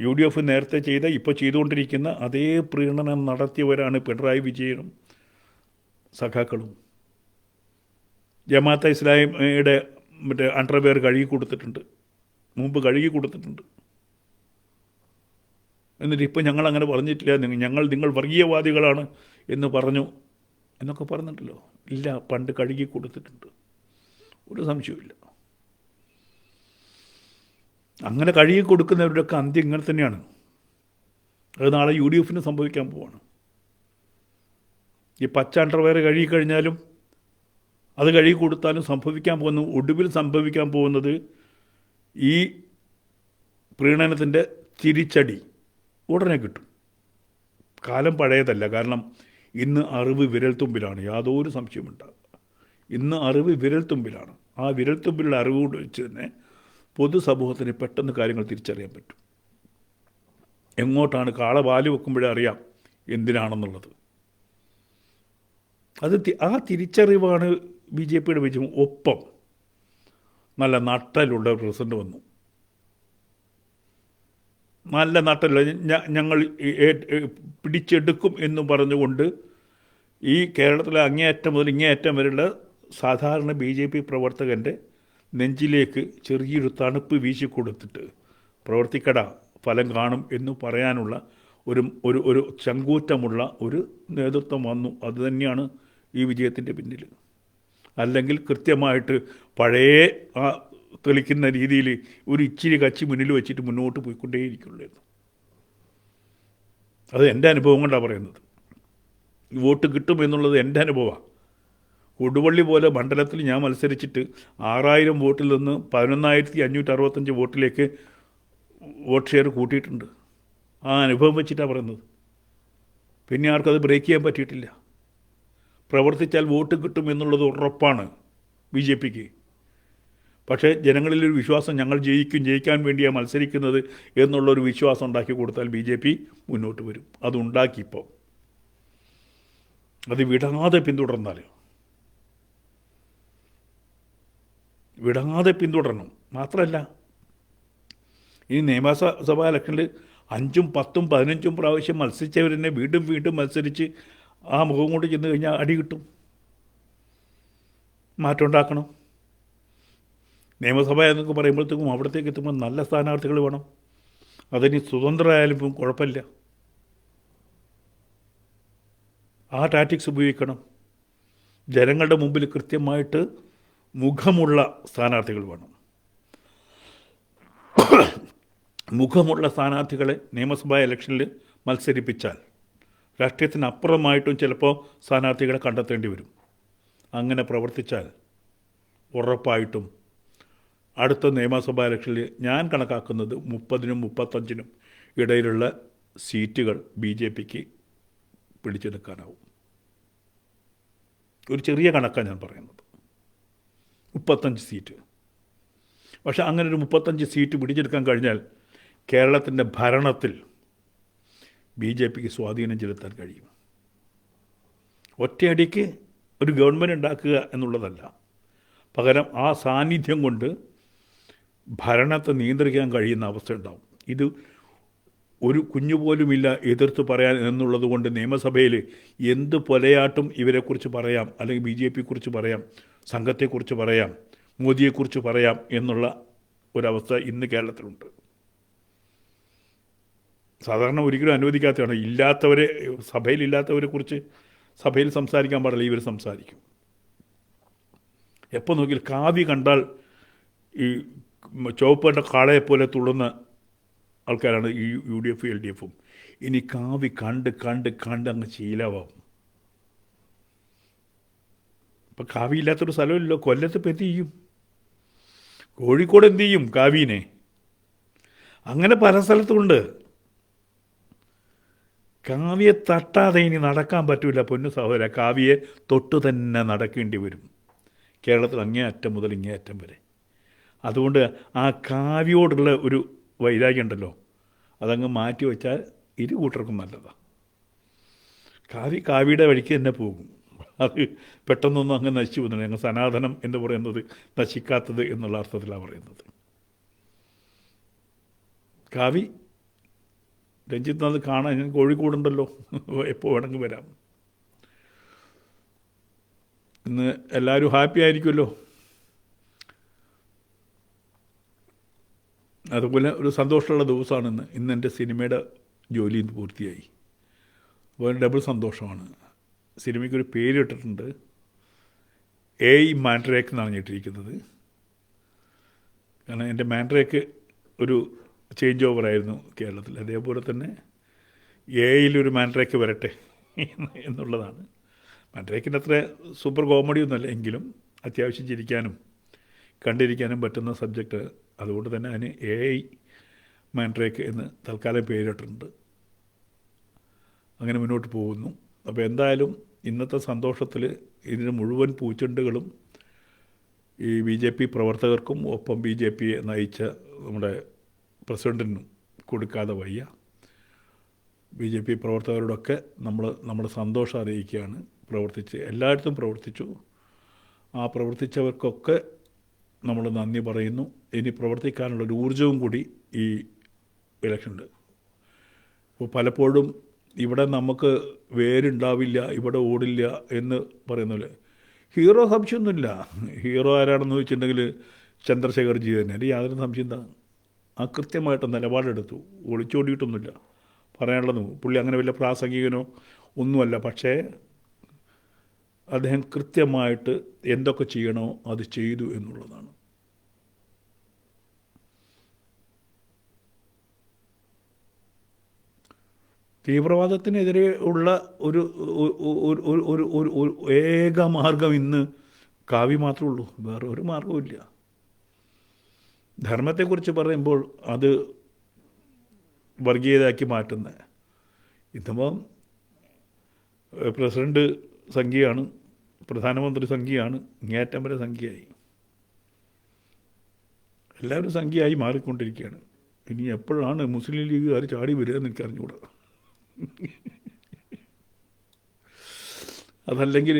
UDF നേരത്തെ ചെയ്ത, ഇപ്പോൾ ചെയ്തുകൊണ്ടിരിക്കുന്ന അതേ പ്രീണനം നടത്തിയവരാണ് പിണറായി വിജയനും സഖാക്കളും. ജമാഅത്തെ ഇസ്ലാമിയുടെ മറ്റേ അണ്ടർവെയർ കഴുകി കൊടുത്തിട്ടുണ്ട്, മുമ്പ് കഴുകി കൊടുത്തിട്ടുണ്ട്. എന്നിട്ട് ഇപ്പോൾ ഞങ്ങൾ അങ്ങനെ പറഞ്ഞിട്ടില്ല, നിങ്ങൾ വർഗീയവാദികളാണ് എന്ന് പറഞ്ഞു എന്നൊക്കെ പറഞ്ഞിട്ടല്ലോ. ഇല്ല, പണ്ട് കഴുകി കൊടുത്തിട്ടുണ്ട്, ഒരു സംശയവുമില്ല. അങ്ങനെ കഴുകി കൊടുക്കുന്നവരുടെയൊക്കെ അന്ത്യം ഇങ്ങനെ തന്നെയാണ്. അത് നാളെ UDF സംഭവിക്കാൻ പോവാണ്. ഈ പച്ച അണ്ടർവെയർ കഴുകിക്കഴിഞ്ഞാലും അത് കഴുകി കൊടുത്താലും ഒടുവിൽ സംഭവിക്കാൻ പോകുന്നത് ഈ പ്രീണനത്തിൻ്റെ തിരിച്ചടി ഉടനെ കിട്ടും. കാലം പഴയതല്ല. കാരണം ഇന്ന് അറിവ് വിരൽത്തുമ്പിലാണ്, യാതൊരു സംശയമുണ്ടാകുക. ഇന്ന് അറിവ് വിരൽത്തുമ്പിലാണ്. ആ വിരൽത്തുമ്പിലുള്ള അറിവ് കൊണ്ട് വെച്ച് തന്നെ പൊതുസമൂഹത്തിന് പെട്ടെന്ന് കാര്യങ്ങൾ തിരിച്ചറിയാൻ പറ്റും. എങ്ങോട്ടാണ് കാള വാല് വെക്കുമ്പോഴേ അറിയാം എന്തിനാണെന്നുള്ളത്. ആ തിരിച്ചറിവാണ് BJPയുടെ വിജയം. ഒപ്പം നല്ല നട്ടലുള്ള പ്രസിഡന്റ് വന്നു. നല്ല നട്ടല്ല, ഞങ്ങൾ പിടിച്ചെടുക്കും എന്ന് പറഞ്ഞുകൊണ്ട് ഈ കേരളത്തിലെ അങ്ങേയറ്റം മുതൽ ഇങ്ങേയറ്റം വരെയുള്ള സാധാരണ BJP പ്രവർത്തകൻ്റെ നെഞ്ചിലേക്ക് ചെറിയൊരു തണുപ്പ് വീശിക്കൊടുത്തിട്ട് പ്രവർത്തിക്കട, ഫലം കാണും എന്ന് പറയാനുള്ള ഒരു ചങ്കൂറ്റമുള്ള ഒരു നേതൃത്വം വന്നു. അതുതന്നെയാണ് ഈ വിജയത്തിൻ്റെ പിന്നിൽ. അല്ലെങ്കിൽ കൃത്യമായിട്ട് പഴയ ആ തെളിക്കുന്ന രീതിയിൽ ഒരു ഇച്ചിരി കച്ചി മുന്നിൽ വെച്ചിട്ട് മുന്നോട്ട് പോയിക്കൊണ്ടേയിരിക്കുള്ളായിരുന്നു. അത് എൻ്റെ അനുഭവം കൊണ്ടാണ് പറയുന്നത്. വോട്ട് കിട്ടും എന്നുള്ളത് എൻ്റെ അനുഭവമാണ്. കൊടുവള്ളി പോലെ മണ്ഡലത്തിൽ ഞാൻ മത്സരിച്ചിട്ട് 6000 വോട്ടിൽ നിന്ന് 11,565 വോട്ടിലേക്ക് വോട്ട് ഷെയർ കൂട്ടിയിട്ടുണ്ട്. ആ അനുഭവം വെച്ചിട്ടാണ് പറയുന്നത്. പിന്നെ ആർക്കത് ബ്രേക്ക് ചെയ്യാൻ പറ്റിയിട്ടില്ല. പ്രവർത്തിച്ചാൽ വോട്ട് കിട്ടും എന്നുള്ളത് ഉറപ്പാണ് BJPക്ക്. പക്ഷേ ജനങ്ങളിലൊരു വിശ്വാസം, ഞങ്ങൾ ജയിക്കാൻ വേണ്ടിയാണ് മത്സരിക്കുന്നത് എന്നുള്ളൊരു വിശ്വാസം ഉണ്ടാക്കി കൊടുത്താൽ BJP മുന്നോട്ട് വരും. അതുണ്ടാക്കിയപ്പോൾ അത് വിടാതെ പിന്തുടരണം. മാത്രമല്ല, ഈ നിയമസഭാ ഇലക്ഷനിൽ 5ഉം 10ഉം 15ഉം പ്രാവശ്യം മത്സരിച്ചവരെന്നെ വീണ്ടും മത്സരിച്ച് ആ മുഖം കൊണ്ട് ചെന്ന് കഴിഞ്ഞാൽ അടി കിട്ടും. മാറ്റം ഉണ്ടാക്കണം. നിയമസഭ എന്നൊക്കെ പറയുമ്പോഴത്തേക്കും അവിടത്തേക്ക് എത്തുമ്പോൾ നല്ല സ്ഥാനാർത്ഥികൾ വേണം. അതിന് സ്വതന്ത്രരായാലും കുഴപ്പമില്ല. ആ ടാറ്റിക്സ് ഉപയോഗിക്കണം. ജനങ്ങളുടെ മുമ്പിൽ കൃത്യമായിട്ട് മുഖമുള്ള സ്ഥാനാർത്ഥികൾ വേണം. മുഖമുള്ള സ്ഥാനാർത്ഥികളെ നിയമസഭാ ഇലക്ഷനിൽ മത്സരിപ്പിച്ചാൽ രാഷ്ട്രീയത്തിനപ്പുറമായിട്ടും ചിലപ്പോൾ സ്ഥാനാർത്ഥികളെ കണ്ടെത്തേണ്ടി വരും. അങ്ങനെ പ്രവർത്തിച്ചാൽ ഉറപ്പായിട്ടും അടുത്ത നിയമസഭാ ഇലക്ഷനിൽ ഞാൻ കണക്കാക്കുന്നത് 30നും 35നും ഇടയിലുള്ള സീറ്റുകൾ BJPക്ക് പിടിച്ചെടുക്കാനാവും. ഒരു ചെറിയ കണക്കാണ് ഞാൻ പറയുന്നത്, 35 സീറ്റ്. പക്ഷെ അങ്ങനെ ഒരു 35 സീറ്റ് പിടിച്ചെടുക്കാൻ കഴിഞ്ഞാൽ കേരളത്തിൻ്റെ ഭരണത്തിൽ BJPക്ക് സ്വാധീനം ചെലുത്താൻ കഴിയും. ഒറ്റയടിക്ക് ഒരു ഗവൺമെൻറ് ഉണ്ടാക്കുക എന്നുള്ളതല്ല, പകരം ആ സാന്നിധ്യം കൊണ്ട് ഭരണത്തെ നിയന്ത്രിക്കാൻ കഴിയുന്ന അവസ്ഥ ഉണ്ടാവും. ഇത് ഒരു കുഞ്ഞുപോലുമില്ല എതിർത്ത് പറയാൻ എന്നുള്ളത് കൊണ്ട് നിയമസഭയിൽ എന്ത് പൊലയാട്ടും ഇവരെക്കുറിച്ച് പറയാം, അല്ലെങ്കിൽ BJPയെക്കുറിച്ച് പറയാം, സംഘത്തെക്കുറിച്ച് പറയാം, മോദിയെക്കുറിച്ച് പറയാം എന്നുള്ള ഒരവസ്ഥ ഇന്ന് കേരളത്തിലുണ്ട്. സാധാരണ ഒരിക്കലും അനുവദിക്കാത്തതാണ്. സഭയിലില്ലാത്തവരെ കുറിച്ച് സഭയിൽ സംസാരിക്കാൻ പാടില്ല, ഇവർ സംസാരിക്കും. എപ്പോൾ നോക്കിയാൽ കാവ്യ കണ്ടാൽ ഈ ചുവപ്പേട്ട കാളയെപ്പോലെ തുള്ളുന്ന ആൾക്കാരാണ് ഈ UDF LDFും. ഇനി കാവ്യ കണ്ട് അങ്ങ് ശീലമാവും. ഇപ്പം കാവ്യ ഇല്ലാത്തൊരു സ്ഥലമില്ലല്ലോ. കൊല്ലത്ത് ഇപ്പം എന്ത് ചെയ്യും? കോഴിക്കോട് എന്ത് ചെയ്യും കാവ്യനെ? അങ്ങനെ പല സ്ഥലത്തുമുണ്ട്. കാവ്യയെ തട്ടാതെ ഇനി നടക്കാൻ പറ്റില്ല പൊന്നു സഹോദര. കാവ്യയെ തൊട്ട് തന്നെ നടക്കേണ്ടി വരും, കേരളത്തിൽ അങ്ങേയറ്റം മുതൽ ഇങ്ങേയറ്റം വരെ. അതുകൊണ്ട് ആ കാവ്യയോടുള്ള ഒരു വൈരാഗ്യം ഉണ്ടല്ലോ, അതങ്ങ് മാറ്റി വെച്ചാൽ ഇരു കൂട്ടർക്കും നല്ലതാണ്. കാവ്യയുടെ വഴിക്ക് തന്നെ പോകും. അത് പെട്ടെന്നൊന്നും അങ്ങ് നശിച്ചു പോകുന്നില്ല. ഞങ്ങൾ സനാതനം എന്ന് പറയുന്നത് നശിക്കാത്തത് എന്നുള്ള അർത്ഥത്തിലാണ് പറയുന്നത്. കാവ്യ രഞ്ജിത്ത് അത് കാണാൻ ഞാൻ കോഴിക്കോടുണ്ടല്ലോ, എപ്പോൾ വേണമെങ്കിൽ വരാം. ഇന്ന് എല്ലാവരും ഹാപ്പി ആയിരിക്കുമല്ലോ. അതുപോലെ ഒരു സന്തോഷമുള്ള ദിവസമാണ് ഇന്ന് എൻ്റെ സിനിമയുടെ ജോലി ഇന്ന് പൂർത്തിയായി. അപ്പോൾ ഡബിൾ സന്തോഷമാണ്. സിനിമയ്ക്കൊരു പേരിട്ടിട്ടുണ്ട്, മാൻഡ്രേക്ക് എന്നാണ് ഇട്ടിരിക്കുന്നത്. കാരണം എൻ്റെ മാൻഡ്രേക്ക് ഒരു ചേഞ്ച് ഓവറായിരുന്നു കേരളത്തിൽ. അതേപോലെ തന്നെ ഒരു മാൻഡ്രേക്ക് വരട്ടെ എന്നുള്ളതാണ്. മാൻഡ്രേക്കിൻ്റെ അത്ര സൂപ്പർ കോമഡി ഒന്നുമല്ല, എങ്കിലും അത്യാവശ്യം ചിരിക്കാനും കണ്ടിരിക്കാനും പറ്റുന്ന സബ്ജക്റ്റ്. അതുകൊണ്ട് തന്നെ അതിന് മാൻഡ്രേക്ക് എന്ന് തൽക്കാലം പേരിട്ടിട്ടുണ്ട്. അങ്ങനെ മുന്നോട്ട് പോകുന്നു. അപ്പോൾ എന്തായാലും ഇന്നത്തെ സന്തോഷത്തിൽ ഇതിന് മുഴുവൻ പൂച്ചെണ്ടുകളും ഈ BJP പ്രവർത്തകർക്കും ഒപ്പം BJPയെ നയിച്ച നമ്മുടെ പ്രസിഡൻറ്റിനും കൊടുക്കാതെ വയ്യ. BJP പ്രവർത്തകരോടൊക്കെ നമ്മുടെ സന്തോഷം അറിയിക്കുകയാണ്. എല്ലായിടത്തും പ്രവർത്തിച്ചു. ആ പ്രവർത്തിച്ചവർക്കൊക്കെ നമ്മൾ നന്ദി പറയുന്നു. ഇനി പ്രവർത്തിക്കാനുള്ളൊരു ഊർജ്ജവും കൂടി ഈ ഇലക്ഷനുണ്ട്. ഇപ്പോൾ പലപ്പോഴും ഇവിടെ നമുക്ക് വേരുണ്ടാവില്ല, ഇവിടെ ഓടില്ല എന്ന് പറയുന്നില്ല. ഹീറോ സംശയമൊന്നുമില്ല. ഹീറോ ആരാണെന്ന് ചോദിച്ചിട്ടുണ്ടെങ്കിൽ ചന്ദ്രശേഖർജി തന്നെ. അല്ലെങ്കിൽ യാതൊരു സംശയം എന്താ, ആ കൃത്യമായിട്ട് നിലപാടെടുത്തു, ഒളിച്ചോടിയിട്ടൊന്നുമില്ല. പറയാനുള്ളത് പുള്ളി അങ്ങനെ വലിയ പ്രാസംഗികനോ ഒന്നുമല്ല, പക്ഷേ അദ്ദേഹം കൃത്യമായിട്ട് എന്തൊക്കെ ചെയ്യണോ അത് ചെയ്തു എന്നുള്ളതാണ്. തീവ്രവാദത്തിനെതിരെ ഉള്ള ഒരു ഏക മാർഗം ഇന്ന് കാവ്യ മാത്രമേ ഉള്ളൂ, വേറെ ഒരു മാർഗവുമില്ല. ധർമ്മത്തെക്കുറിച്ച് പറയുമ്പോൾ അത് വർഗീയതയാക്കി മാറ്റുന്നത്. ഇന്നിപ്പം പ്രസിഡൻറ്റ് സംഖ്യയാണ്, പ്രധാനമന്ത്രി സംഖ്യയാണ്, ഇങ്ങേറ്റം വരെ സംഖ്യയായി. എല്ലാവരും സംഖ്യയായി മാറിക്കൊണ്ടിരിക്കുകയാണ്. ഇനി എപ്പോഴാണ് മുസ്ലിം ലീഗുകാർ ചാടി വരിക എന്ന് എനിക്ക് അറിഞ്ഞുകൂടാ. അതല്ലെങ്കിൽ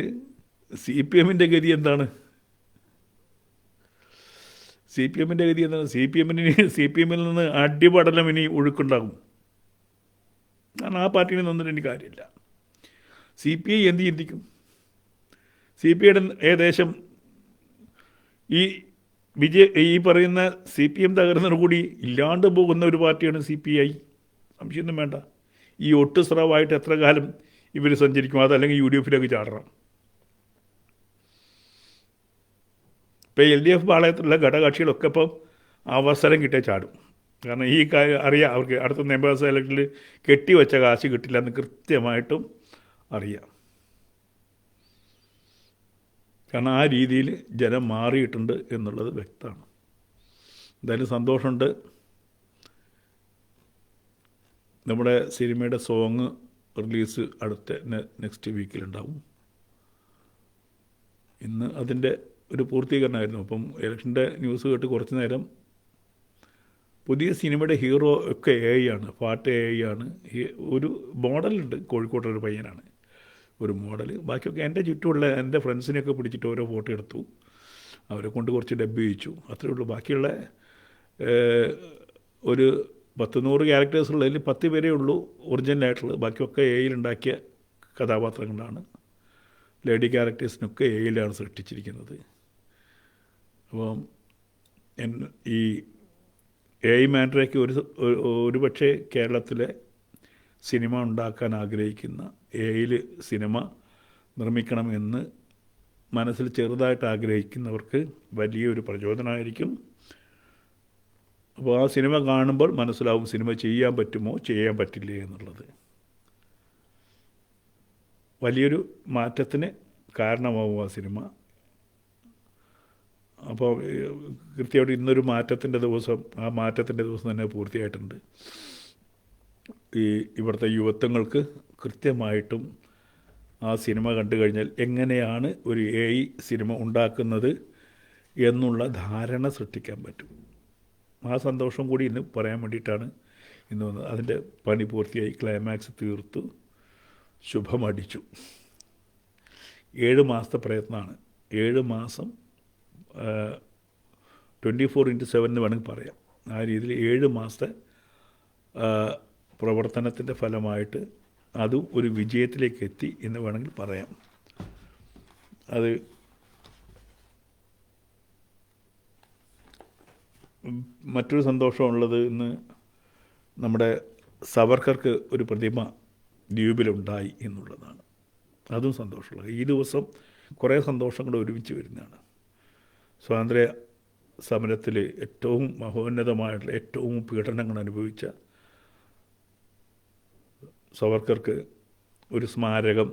CPMൻ്റെ ഗതി എന്താണ്? CPMൻ്റെ ഗതി എന്താണ്? CPMൽ നിന്ന് അടിപടലം ഇനി ഒഴുക്കുണ്ടാകും. കാരണം ആ പാർട്ടിയിൽ നിന്നിട്ട് എനിക്ക് കാര്യമില്ല. CPI എന്ത് ചിന്തിക്കും? CPIയുടെ ഏകദേശം ഈ പറയുന്ന CPM തകർന്നതോടുകൂടി ഇല്ലാണ്ട് പോകുന്ന ഒരു പാർട്ടിയാണ് CPI. സംശയമൊന്നും വേണ്ട. ഈ ഒട്ട് സ്രാവായിട്ട് എത്ര കാലം ഇവർ സഞ്ചരിക്കും? അതല്ലെങ്കിൽ UDFിലേക്ക് ചാടണം. ഇപ്പോൾ LDF പാളയത്തിലുള്ള ഘടകകക്ഷികളൊക്കെ ഇപ്പം അവസരം കിട്ടിയാൽ ചാടും. കാരണം ഈ കാര്യം അറിയാം, അവർക്ക് അടുത്ത നിയമസഭാ ഇലക്ഷനിൽ കെട്ടിവെച്ച കാശ് കിട്ടില്ല എന്ന് കൃത്യമായിട്ടും അറിയാം. കാരണം ആ രീതിയിൽ ജനം മാറിയിട്ടുണ്ട് എന്നുള്ളത് വ്യക്തമാണ്. എന്തായാലും സന്തോഷമുണ്ട്. നമ്മുടെ സിനിമയുടെ സോങ് റിലീസ് അടുത്ത നെക്സ്റ്റ് വീക്കിലുണ്ടാവും. ഇന്ന് അതിൻ്റെ ഒരു പൂർത്തീകരണമായിരുന്നു. അപ്പം ഇലക്ഷൻ്റെ ന്യൂസ് കേട്ട് കുറച്ച് നേരം പുതിയ സിനിമയുടെ ഹീറോ ഒക്കെ AI ആണ്, പാട്ട് AI ആണ്. ഒരു മോഡലുണ്ട്, കോഴിക്കോട്ടൊരു പയ്യനാണ് ഒരു മോഡൽ. ബാക്കിയൊക്കെ എൻ്റെ ചുറ്റുമുള്ള എൻ്റെ ഫ്രണ്ട്സിനെയൊക്കെ പിടിച്ചിട്ട് ഓരോ ഫോട്ടോ എടുത്തു, അവരെ കൊണ്ട് കുറച്ച് ഡബ് ചെയ്യിച്ചു, അത്രയേ ഉള്ളൂ. ബാക്കിയുള്ള ഒരു 100 ക്യാരക്ടേഴ്സുള്ളതിൽ 10 പേരേ ഉള്ളൂ ഒറിജിനലായിട്ടുള്ളത്. ബാക്കിയൊക്കെ AI-ലുണ്ടാക്കിയ കഥാപാത്രങ്ങളാണ്. ലേഡി ക്യാരക്ടേഴ്സിനൊക്കെ AI-ലാണ് സൃഷ്ടിച്ചിരിക്കുന്നത്. അപ്പം ഈ മാൻഡ്രയ്ക്ക് ഒരു പക്ഷേ കേരളത്തിലെ സിനിമ ഉണ്ടാക്കാൻ ആഗ്രഹിക്കുന്ന, AI-ൽ സിനിമ നിർമ്മിക്കണമെന്ന് മനസ്സിൽ ചെറുതായിട്ട് ആഗ്രഹിക്കുന്നവർക്ക് വലിയൊരു പ്രചോദനമായിരിക്കും. അപ്പോൾ ആ സിനിമ കാണുമ്പോൾ മനസ്സിലാവും സിനിമ ചെയ്യാൻ പറ്റുമോ ചെയ്യാൻ പറ്റില്ലേ എന്നുള്ളത്. വലിയൊരു മാറ്റത്തിന് കാരണമാവും ആ സിനിമ. അപ്പോൾ കൃത്യമായിട്ട് ഇന്നൊരു മാറ്റത്തിൻ്റെ ദിവസം, ആ മാറ്റത്തിൻ്റെ ദിവസം തന്നെ പൂർത്തിയായിട്ടുണ്ട്. ഇവിടുത്തെ യുവത്വങ്ങൾക്ക് കൃത്യമായിട്ടും ആ സിനിമ കണ്ടു കഴിഞ്ഞാൽ എങ്ങനെയാണ് ഒരു AI സിനിമ ഉണ്ടാക്കുന്നത് എന്നുള്ള ധാരണ സൃഷ്ടിക്കാൻ പറ്റും. ആ സന്തോഷം കൂടി ഇന്ന് പറയാൻ വേണ്ടിയിട്ടാണ് ഇന്ന് വന്നത്. അതിൻ്റെ പണി പൂർത്തിയായി, ക്ലൈമാക്സ് തീർത്തു, ശുഭമടിച്ചു. 7 മാസത്തെ പ്രയത്നമാണ്. 7 മാസം 24/7 എന്ന് വേണമെങ്കിൽ പറയാം. ആ രീതിയിൽ 7 മാസത്തെ പ്രവർത്തനത്തിൻ്റെ ഫലമായിട്ട് അതും ഒരു വിജയത്തിലേക്ക് എത്തി എന്ന് വേണമെങ്കിൽ പറയാം. അത് മറ്റൊരു സന്തോഷമുള്ളത് ഇന്ന് നമ്മുടെ സവർക്കർക്ക് ഒരു പ്രതിമ ദ്വീപിലുണ്ടായി എന്നുള്ളതാണ്. അതും സന്തോഷമുള്ളത്. ഈ ദിവസം കുറേ സന്തോഷങ്ങൾ ഒരുമിച്ച് വരുന്നതാണ്. സ്വാതന്ത്ര്യ സമരത്തിൽ ഏറ്റവും മഹോന്നതമായിട്ടുള്ള ഏറ്റവും പീഡനങ്ങൾ അനുഭവിച്ച സവർക്കർക്ക് ഒരു സ്മാരകം,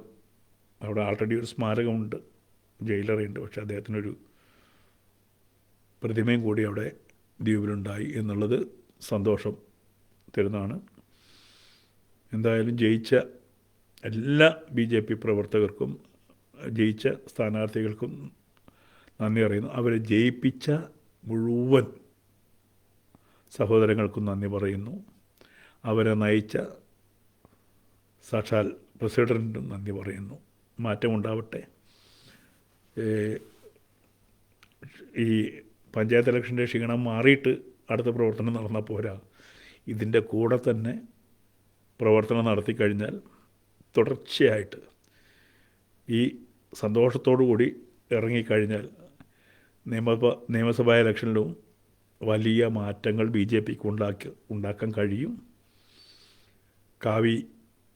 അവിടെ ആൾറെഡി ഒരു സ്മാരകമുണ്ട്, ജയിലറയുണ്ട്, പക്ഷെ അദ്ദേഹത്തിനൊരു പ്രതിമയും കൂടി അവിടെ ദ്വീപിലുണ്ടായി എന്നുള്ളത് സന്തോഷം തരുന്നതാണ്. എന്തായാലും ജയിച്ച എല്ലാ BJP പ്രവർത്തകർക്കും ജയിച്ച സ്ഥാനാർത്ഥികൾക്കും നന്ദി പറയുന്നു. അവരെ ജയിപ്പിച്ച മുഴുവൻ സഹോദരങ്ങൾക്കും നന്ദി പറയുന്നു. അവരെ നയിച്ച സാക്ഷാൽ പ്രസിഡൻറ്റും നന്ദി പറയുന്നു. മാറ്റമുണ്ടാവട്ടെ. ഈ പഞ്ചായത്ത് ഇലക്ഷൻ്റെ ക്ഷീണം മാറിയിട്ട് അടുത്ത പ്രവർത്തനം നടന്നാൽ പോരാ. ഇതിൻ്റെ കൂടെ തന്നെ പ്രവർത്തനം നടത്തിക്കഴിഞ്ഞാൽ തുടർച്ചയായിട്ട് ഈ സന്തോഷത്തോടു കൂടി ഇറങ്ങിക്കഴിഞ്ഞാൽ നിയമസഭാ ഇലക്ഷനിലും വലിയ മാറ്റങ്ങൾ BJPക്ക് ഉണ്ടാക്കാൻ കഴിയും. കാവി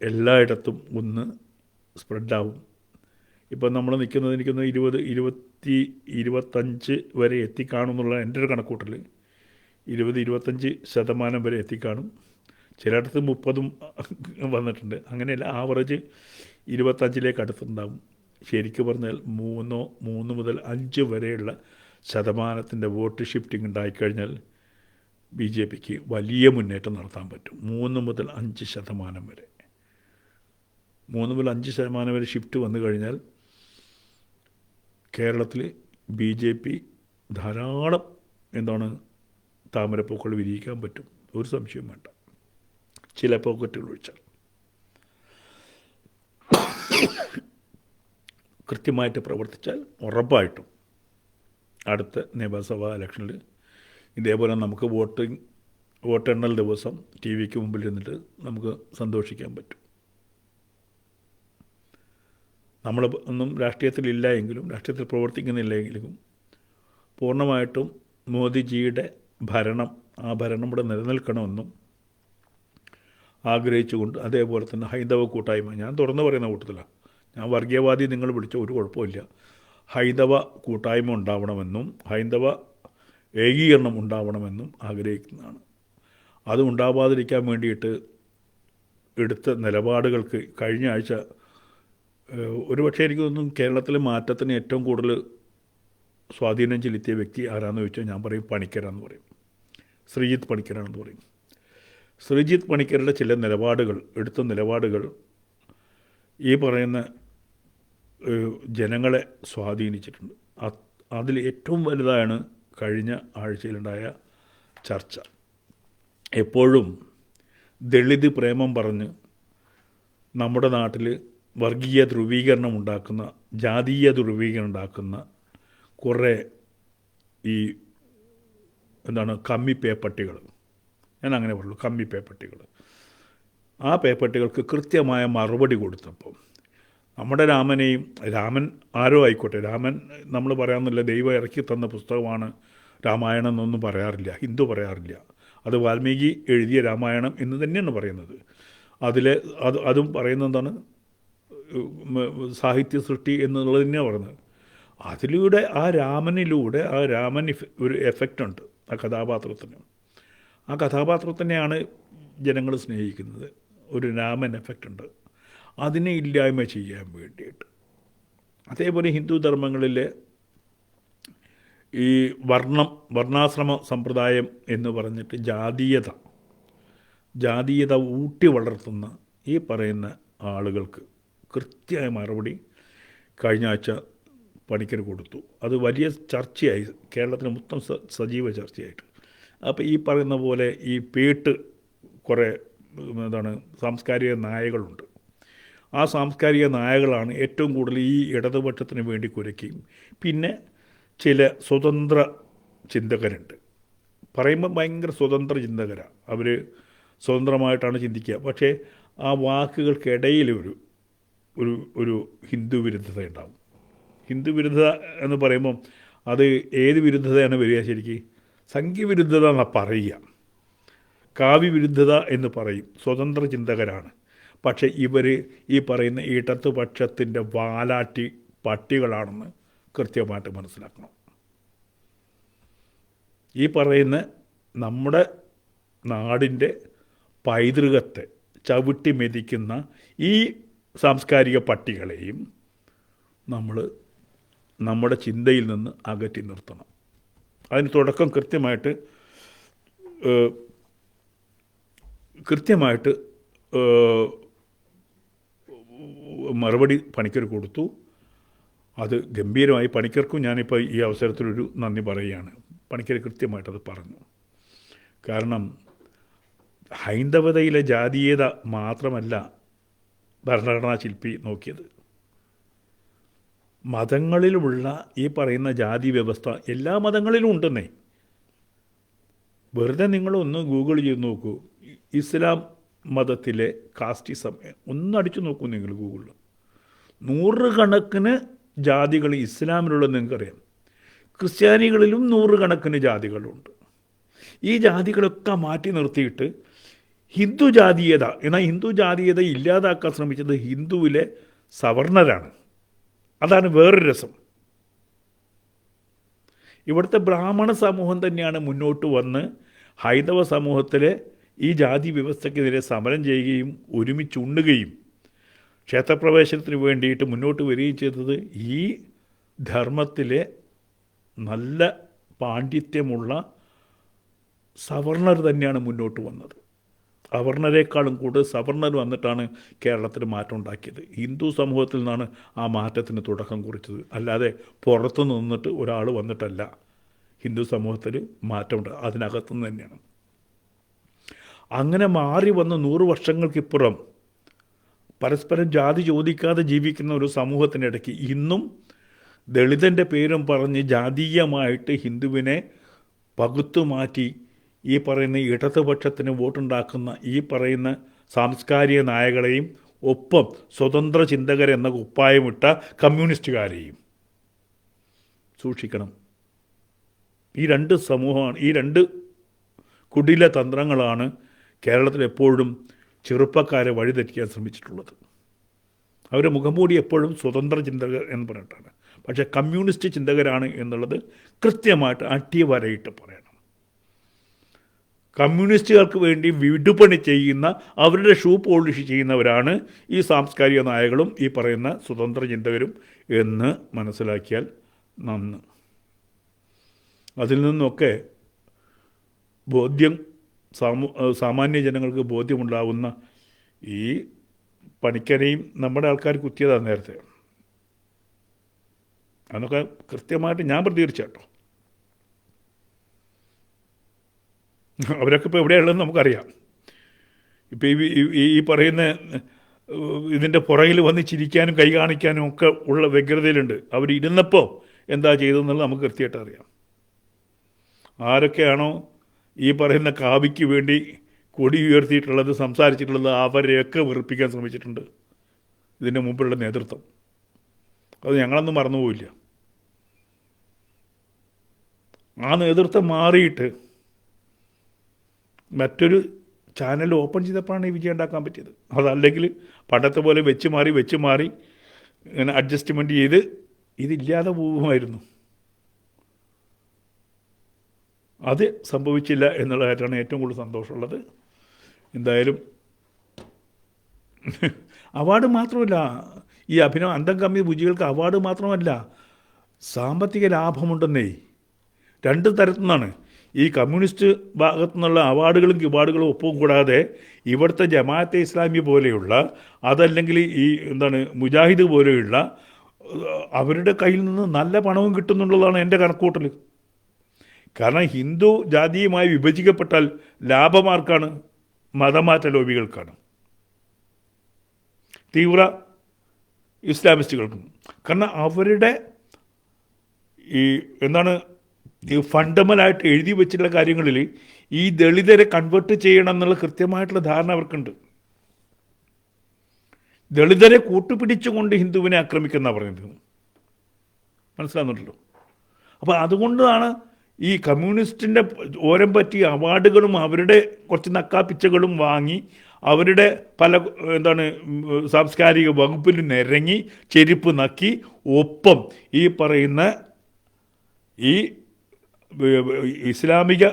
എല്ലായിടത്തും ഒന്ന് സ്പ്രെഡാവും. ഇപ്പം നമ്മൾ നിൽക്കുന്നത് എനിക്കൊന്ന് 20-25 വരെ എത്തിക്കാണുമെന്നുള്ള എൻ്റെ ഒരു കണക്കൂട്ടൽ. 20-25% വരെ എത്തിക്കാണും. ചിലയിടത്ത് 30 വന്നിട്ടുണ്ട്. അങ്ങനെയല്ല, ആവറേജ് 25 അടുത്തുണ്ടാവും. ശരിക്കും പറഞ്ഞാൽ 3 മുതൽ 5 വരെയുള്ള ശതമാനത്തിൻ്റെ വോട്ട് ഷിഫ്റ്റിംഗ് ഉണ്ടായിക്കഴിഞ്ഞാൽ BJPക്ക് വലിയ മുന്നേറ്റം നടത്താൻ പറ്റും. 3 മുതൽ 5% വരെ 3 മുതൽ 5% വരെ ഷിഫ്റ്റ് വന്നു കഴിഞ്ഞാൽ കേരളത്തിൽ BJP ധാരാളം താമരപ്പൂക്കൾ വിരിയിക്കാൻ പറ്റും. ഒരു സംശയവും വേണ്ട, ചില പോക്കറ്റുകൾ ഒഴിച്ചാൽ. കൃത്യമായിട്ട് പ്രവർത്തിച്ചാൽ ഉറപ്പായിട്ടും അടുത്ത നിയമസഭാ ഇലക്ഷനിൽ ഇതേപോലെ നമുക്ക് വോട്ടെണ്ണൽ ദിവസം TVക്ക് മുമ്പിൽ ഇരുന്നിട്ട് നമുക്ക് സന്തോഷിക്കാൻ പറ്റും. നമ്മൾ ഒന്നും രാഷ്ട്രീയത്തിലില്ല എങ്കിലും, രാഷ്ട്രീയത്തിൽ പ്രവർത്തിക്കുന്നില്ല എങ്കിലും പൂർണ്ണമായിട്ടും മോദിജിയുടെ ഭരണം, ആ ഭരണം ഇവിടെ നിലനിൽക്കണമെന്നും ആഗ്രഹിച്ചുകൊണ്ട്, അതേപോലെ തന്നെ ഹൈന്ദവ കൂട്ടായ്മ, ഞാൻ തുറന്നു പറയുന്ന കൂട്ടത്തിലാണ്, ഞാൻ വർഗീയവാദി നിങ്ങൾ വിളിച്ച ഒരു കുഴപ്പമില്ല, ഹൈന്ദവ കൂട്ടായ്മ ഉണ്ടാവണമെന്നും ഹൈന്ദവ ഏകീകരണം ഉണ്ടാവണമെന്നും ആഗ്രഹിക്കുന്നതാണ്. അത് ഉണ്ടാവാതിരിക്കാൻ വേണ്ടിയിട്ട് എടുത്ത നിലപാടുകൾക്ക് കഴിഞ്ഞ ആഴ്ച ഒരുപക്ഷെ എനിക്ക് തോന്നുന്നു കേരളത്തിലെ മാറ്റത്തിന് ഏറ്റവും കൂടുതൽ സ്വാധീനം ചെലുത്തിയ വ്യക്തി ആരാണെന്ന് ചോദിച്ചാൽ ഞാൻ പറയും പണിക്കരാന്ന് പറയും. ശ്രീജിത്ത് പണിക്കരാണെന്ന് പറയും. ശ്രീജിത്ത് പണിക്കരുടെ ചില എടുത്ത നിലപാടുകൾ ഈ പറയുന്ന ജനങ്ങളെ സ്വാധീനിച്ചിട്ടുണ്ട്. അതിൽ ഏറ്റവും വലുതാണ് കഴിഞ്ഞ ആഴ്ചയിലുണ്ടായ ചർച്ച. എപ്പോഴും ദളിത് പ്രേമം പറഞ്ഞ് നമ്മുടെ നാട്ടിൽ വർഗീയ ധ്രുവീകരണം ഉണ്ടാക്കുന്ന, ജാതീയ ധ്രുവീകരണം ഉണ്ടാക്കുന്ന കുറേ ഈ കമ്മി പേപ്പട്ടികൾ, ഞാൻ അങ്ങനെ പറയുള്ളൂ, കമ്മി പേപ്പട്ടികൾ. ആ പേപ്പട്ടികൾക്ക് കൃത്യമായ മറുപടി കൊടുത്തപ്പോൾ നമ്മുടെ രാമൻ ആരോ ആയിക്കോട്ടെ, രാമൻ നമ്മൾ പറയാമെന്നില്ല, ദൈവം ഇറക്കി തന്ന പുസ്തകമാണ് രാമായണം എന്നൊന്നും പറയാറില്ല, ഹിന്ദു പറയാറില്ല. അത് വാൽമീകി എഴുതിയ രാമായണം എന്ന് തന്നെയാണ് പറയുന്നത്. അതും പറയുന്നത് എന്താണ്, സാഹിത്യ സൃഷ്ടി എന്നുള്ളത് തന്നെയാണ് പറയുന്നത്. അതിലൂടെ ആ രാമൻ ഒരു എഫക്റ്റ് ഉണ്ട് ആ കഥാപാത്രത്തിന്. ആ കഥാപാത്രത്തിനെയാണ് ജനങ്ങൾ സ്നേഹിക്കുന്നത്. ഒരു രാമൻ എഫക്റ്റ് ഉണ്ട്. അതിനെ ഇല്ലായ്മ ചെയ്യാൻ വേണ്ടിയിട്ട്. അതേപോലെ ഹിന്ദു ധർമ്മങ്ങളിലെ ഈ വർണ്ണാശ്രമ സമ്പ്രദായം എന്ന് പറഞ്ഞിട്ട് ജാതീയത ഊട്ടി വളർത്തുന്ന ഈ പറയുന്ന ആളുകൾക്ക് കൃത്യമായ മറുപടി കഴിഞ്ഞ ആഴ്ച പണിക്കർ കൊടുത്തു. അത് വലിയ ചർച്ചയായി, കേരളത്തിന് മൊത്തം സജീവ ചർച്ചയായിട്ട്. അപ്പോൾ ഈ പറയുന്ന പോലെ ഈ കുറേ സാംസ്കാരിക നായകളുണ്ട്. ആ സാംസ്കാരിക നായകളാണ് ഏറ്റവും കൂടുതൽ ഈ ഇടതുപക്ഷത്തിന് വേണ്ടി കുരയ്ക്കുകയും, പിന്നെ ചില സ്വതന്ത്ര ചിന്തകരുണ്ട്, പറയുമ്പോൾ ഭയങ്കര സ്വതന്ത്ര ചിന്തകരാണ് അവർ. സ്വതന്ത്രമായിട്ടാണ് ചിന്തിക്കുക. പക്ഷേ ആ വാക്കുകൾക്കിടയിൽ ഒരു ഒരു ഒരു ഹിന്ദു വിരുദ്ധത ഉണ്ടാവും. ഹിന്ദു വിരുദ്ധത എന്ന് പറയുമ്പം അത് ഏത് വിരുദ്ധതയാണ് വരിക? ശരിക്ക് സംഘ്യവിരുദ്ധത എന്നാണ് പറയുക, കാവ്യവിരുദ്ധത എന്ന് പറയും. സ്വതന്ത്ര ചിന്തകരാണ്. പക്ഷേ ഇവർ ഈ പറയുന്ന ഇടതുപക്ഷത്തിൻ്റെ വാലാട്ടി പട്ടികളാണെന്ന് കൃത്യമായിട്ട് മനസ്സിലാക്കണം. ഈ പറയുന്ന നമ്മുടെ നാടിൻ്റെ പൈതൃകത്തെ ചവിട്ടി മെതിക്കുന്ന ഈ സാംസ്കാരിക പട്ടികളെയും നമ്മൾ നമ്മുടെ ചിന്തയിൽ നിന്ന് അകറ്റി നിർത്തണം. അതിന് തുടക്കം കൃത്യമായിട്ട് മറുപടി പണിക്കർ കൊടുത്തു. അത് ഗംഭീരമായി. പണിക്കർക്കും ഞാനിപ്പോൾ ഈ അവസരത്തിലൊരു നന്ദി പറയുകയാണ്. പണിക്കർ കൃത്യമായിട്ടത് പറഞ്ഞു. കാരണം ഹൈന്ദവതയിലെ ജാതീയത മാത്രമല്ല ഭരണഘടനാ ശില്പി നോക്കിയത്. മതങ്ങളിലുമുള്ള ഈ പറയുന്ന ജാതി വ്യവസ്ഥ എല്ലാ മതങ്ങളിലും ഉണ്ടെന്നേ. വെറുതെ നിങ്ങളൊന്ന് ഗൂഗിൾ ചെയ്ത് നോക്കൂ. ഇസ്ലാം മതത്തിലെ കാസ്റ്റിസം ഒന്നടിച്ചു നോക്കൂ നിങ്ങൾ ഗൂഗിളിൽ. 100 കണക്കിന് ജാതികൾ ഇസ്ലാമിലുള്ളത് നിങ്ങൾക്കറിയാം. ക്രിസ്ത്യാനികളിലും 100 കണക്കിന് ജാതികളുണ്ട്. ഈ ജാതികളൊക്കെ മാറ്റി നിർത്തിയിട്ട് ഹിന്ദു ജാതീയത, എന്നാൽ ഹിന്ദു ജാതീയത ഇല്ലാതാക്കാൻ ശ്രമിച്ചത് ഹിന്ദുവിലെ സവർണരാണ്. അതാണ് വേറൊരു രസം. ഇവിടുത്തെ ബ്രാഹ്മണ സമൂഹം തന്നെയാണ് മുന്നോട്ട് വന്ന് ഹൈന്ദവ സമൂഹത്തിലെ ഈ ജാതി വ്യവസ്ഥയ്ക്കെതിരെ സമരം ചെയ്യുകയും ഒരുമിച്ചുണ്ണുകയും ക്ഷേത്രപ്രവേശനത്തിന് വേണ്ടിയിട്ട് മുന്നോട്ട് വരികയും ചെയ്തത് ഈ ധർമ്മത്തിലെ നല്ല പാണ്ഡിത്യമുള്ള സവർണർ തന്നെയാണ് മുന്നോട്ട് വന്നത്. അവർണരേക്കാളും കൂടുതൽ സവർണർ വന്നിട്ടാണ് കേരളത്തിൽ മാറ്റം ഉണ്ടാക്കിയത്. ഹിന്ദു സമൂഹത്തിൽ നിന്നാണ് ആ മാറ്റത്തിന് തുടക്കം കുറിച്ചത്. അല്ലാതെ പുറത്തു നിന്നിട്ട് ഒരാൾ വന്നിട്ടല്ല ഹിന്ദു സമൂഹത്തിൽ മാറ്റമുണ്ട്, അതിനകത്തുനിന്ന് തന്നെയാണ്. അങ്ങനെ മാറി വന്ന് 100 വർഷങ്ങൾക്കിപ്പുറം പരസ്പരം ജാതി ചോദിക്കാതെ ജീവിക്കുന്ന ഒരു സമൂഹത്തിനിടയ്ക്ക് ഇന്നും ദളിതൻ്റെ പേരും പറഞ്ഞ് ജാതീയമായിട്ട് ഹിന്ദുവിനെ പകുത്തു മാറ്റി ഈ പറയുന്ന ഇടതുപക്ഷത്തിന് വോട്ടുണ്ടാക്കുന്ന ഈ പറയുന്ന സാംസ്കാരിക നായകളെയും ഒപ്പം സ്വതന്ത്ര ചിന്തകരെന്ന കുപ്പായമിട്ട കമ്മ്യൂണിസ്റ്റുകാരെയും സൂക്ഷിക്കണം. ഈ 2 സമൂഹമാണ്, ഈ 2 കുടില തന്ത്രങ്ങളാണ് കേരളത്തിൽ എപ്പോഴും ചെറുപ്പക്കാരെ വഴിതെറ്റിക്കാൻ ശ്രമിച്ചിട്ടുള്ളത്. അവരുടെ മുഖംമൂടി എപ്പോഴും സ്വതന്ത്ര ചിന്തകർ എന്ന് പറഞ്ഞിട്ടാണ്. പക്ഷേ കമ്മ്യൂണിസ്റ്റ് ചിന്തകരാണ് എന്നുള്ളത് കൃത്യമായിട്ട് അട്ടിവരയിട്ട് പറയണം. കമ്മ്യൂണിസ്റ്റുകൾക്ക് വേണ്ടി വിടുപണി ചെയ്യുന്ന, അവരുടെ ഷൂ പോളിഷ് ചെയ്യുന്നവരാണ് ഈ സാംസ്കാരിക നായകളും ഈ പറയുന്ന സ്വതന്ത്ര ചിന്തകരും എന്ന് മനസ്സിലാക്കിയാൽ നന്ന്. അതിൽ നിന്നൊക്കെ ബോധ്യം സാമാന്യ ജനങ്ങൾക്ക് ബോധ്യമുണ്ടാകുന്ന ഈ പണിക്കരെയും നമ്മുടെ ആൾക്കാർ കുത്തിയതാണ് നേരത്തെ. അതൊക്കെ കൃത്യമായിട്ട് ഞാൻ പ്രതികരിച്ച കേട്ടോ. അവരൊക്കെ ഇപ്പോൾ എവിടെയുള്ളതെന്ന് നമുക്കറിയാം. ഇപ്പോൾ ഈ പറയുന്ന ഇതിൻ്റെ പുറകിൽ വന്ന് ചിരിക്കാനും കൈ കാണിക്കാനും ഒക്കെ ഉള്ള വ്യഗ്രതയിലുണ്ട്. അവരിരുന്നപ്പോൾ എന്താ ചെയ്തതെന്നുള്ളത് നമുക്ക് കൃത്യമായിട്ട് അറിയാം. ആരൊക്കെയാണോ ഈ പറയുന്ന കാവിക്ക് വേണ്ടി കൊടി ഉയർത്തിയിട്ടുള്ളത്, സംസാരിച്ചിട്ടുള്ളത്, അവരെയൊക്കെ വെറുപ്പിക്കാൻ ശ്രമിച്ചിട്ടുണ്ട് ഇതിൻ്റെ മുമ്പുള്ള നേതൃത്വം. അത് ഞങ്ങളൊന്നും മറന്നുപോയില്ല. ആ നേതൃത്വം മാറിയിട്ട് മറ്റൊരു ചാനൽ ഓപ്പൺ ചെയ്തപ്പോഴാണ് ഈ വിജയം ഉണ്ടാക്കാൻ പറ്റിയത്. അതല്ലെങ്കിൽ പണ്ടത്തെ പോലെ വെച്ച് മാറി ഇങ്ങനെ അഡ്ജസ്റ്റ്മെൻറ്റ് ചെയ്ത് ഇതില്ലാതെ പോകുമായിരുന്നു. അത് സംഭവിച്ചില്ല എന്നുള്ള കാര്യമാണ് ഏറ്റവും കൂടുതൽ സന്തോഷമുള്ളത്. എന്തായാലും അവാർഡ് മാത്രമല്ല, ഈ അന്തം കമ്മി ഭുജികൾക്ക് അവാർഡ് മാത്രമല്ല, സാമ്പത്തിക ലാഭമുണ്ടെന്നേ. 2 തരത്തിൽ നിന്നാണ്. ഈ കമ്മ്യൂണിസ്റ്റ് ഭാഗത്തു നിന്നുള്ള അവാർഡുകളും കിവാർഡുകളും ഒപ്പം കൂടാതെ ഇവിടുത്തെ ജമാഅത്തെ ഇസ്ലാമി പോലെയുള്ള, അതല്ലെങ്കിൽ ഈ മുജാഹിദ് പോലെയുള്ള അവരുടെ കയ്യിൽ നിന്ന് നല്ല പണവും കിട്ടുന്നുള്ളതാണ് എൻ്റെ കണക്കൂട്ടൽ. കാരണം ഹിന്ദു ജാതിയുമായി വിഭജിക്കപ്പെട്ടാൽ ലാഭമാർക്കാണ്? മതമാറ്റ ലോബികൾക്കാണ്, തീവ്ര ഇസ്ലാമിസ്റ്റുകൾക്കും. കാരണം അവരുടെ ഈ ഈ ഫണ്ടമെൻ്റലായിട്ട് എഴുതി വെച്ചിട്ടുള്ള കാര്യങ്ങളിൽ ഈ ദളിതരെ കൺവേർട്ട് ചെയ്യണം എന്നുള്ള കൃത്യമായിട്ടുള്ള ധാരണ അവർക്കുണ്ട്. ദളിതരെ കൂട്ടുപിടിച്ചുകൊണ്ട് ഹിന്ദുവിനെ ആക്രമിക്കുന്ന പറഞ്ഞത് മനസ്സിലാകുന്നുണ്ടല്ലോ. അപ്പോൾ അതുകൊണ്ടാണ് ഈ കമ്മ്യൂണിസ്റ്റിൻ്റെ ഓരം പറ്റി അവാർഡുകളും അവരുടെ കുറച്ച് നക്കാപ്പിച്ചകളും വാങ്ങി അവരുടെ പല സാംസ്കാരിക വകുപ്പിൽ നിരങ്ങി ചെരുപ്പ് നക്കി ഒപ്പം ഈ പറയുന്ന ഈ ഇസ്ലാമിക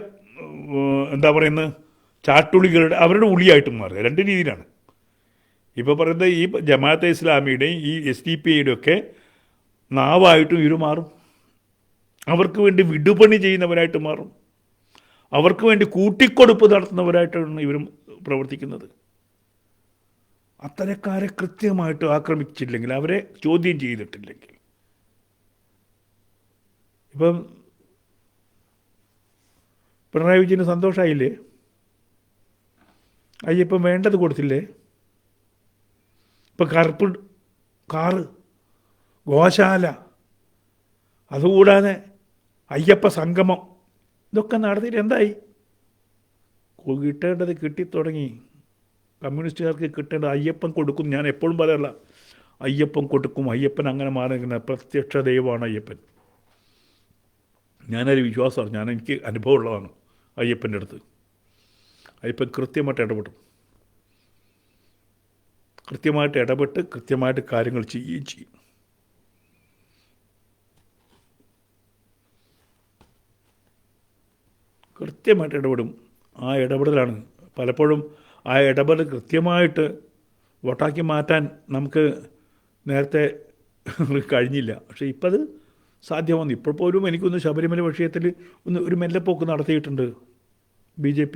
ചാട്ടുളികളുടെ അവരുടെ ഉളിയായിട്ട് മാറുക. രണ്ട് രീതിയിലാണ് ഇപ്പോൾ പറയുന്നത്. ഈ ജമാഅത്തെ ഇസ്ലാമിയുടെയും ഈ SDP ഒക്കെ നാവായിട്ടും ഇവർ മാറും. അവർക്ക് വേണ്ടി വിടുപണി ചെയ്യുന്നവരായിട്ട് മാറും. അവർക്ക് വേണ്ടി കൂട്ടിക്കൊടുപ്പ് നടത്തുന്നവരായിട്ടാണ് ഇവരും പ്രവർത്തിക്കുന്നത്. അത്തരക്കാരെ കൃത്യമായിട്ട് ആക്രമിച്ചില്ലെങ്കിൽ, അവരെ ചോദ്യം ചെയ്തിട്ടില്ലെങ്കിൽ, ഇപ്പം പിണറായി വിജയന് സന്തോഷമായില്ലേ? അയ്യപ്പം വേണ്ടത് കൊടുത്തില്ലേ? ഇപ്പം കറുപ്പ് കാറ്, ഗോശാല, അതുകൂടാതെ അയ്യപ്പ സംഗമം, ഇതൊക്കെ നടത്തിയിട്ട് എന്തായി? കിട്ടേണ്ടത് കിട്ടിത്തുടങ്ങി. കമ്മ്യൂണിസ്റ്റുകാർക്ക് കിട്ടേണ്ടത് അയ്യപ്പൻ കൊടുക്കും. ഞാൻ എപ്പോഴും പറയാറില്ല, അയ്യപ്പൻ കൊടുക്കും. അയ്യപ്പൻ അങ്ങനെ മാറുന്ന പ്രത്യക്ഷ ദൈവമാണ് അയ്യപ്പൻ. ഞാനൊരു വിശ്വാസമാണ്. എനിക്ക് അനുഭവമുള്ളതാണ് അയ്യപ്പൻ്റെ അടുത്ത്. അയ്യപ്പൻ കൃത്യമായിട്ട് ഇടപെടും. കൃത്യമായിട്ട് ഇടപെട്ട് കൃത്യമായിട്ട് കാര്യങ്ങൾ ചെയ്യുകയും ചെയ്യും. കൃത്യമായിട്ട് ഇടപെടും. ആ ഇടപെടലാണ് പലപ്പോഴും ആ ഇടപെടൽ കൃത്യമായിട്ട് വോട്ടാക്കി മാറ്റാൻ നമുക്ക് നേരത്തെ കഴിഞ്ഞില്ല. പക്ഷേ ഇപ്പം അത് സാധ്യമാകുന്നു. ഇപ്പോൾ പോലും എനിക്കൊന്ന് ശബരിമല വിഷയത്തിൽ ഒരു മെല്ലെപ്പോക്ക് നടത്തിയിട്ടുണ്ട് BJP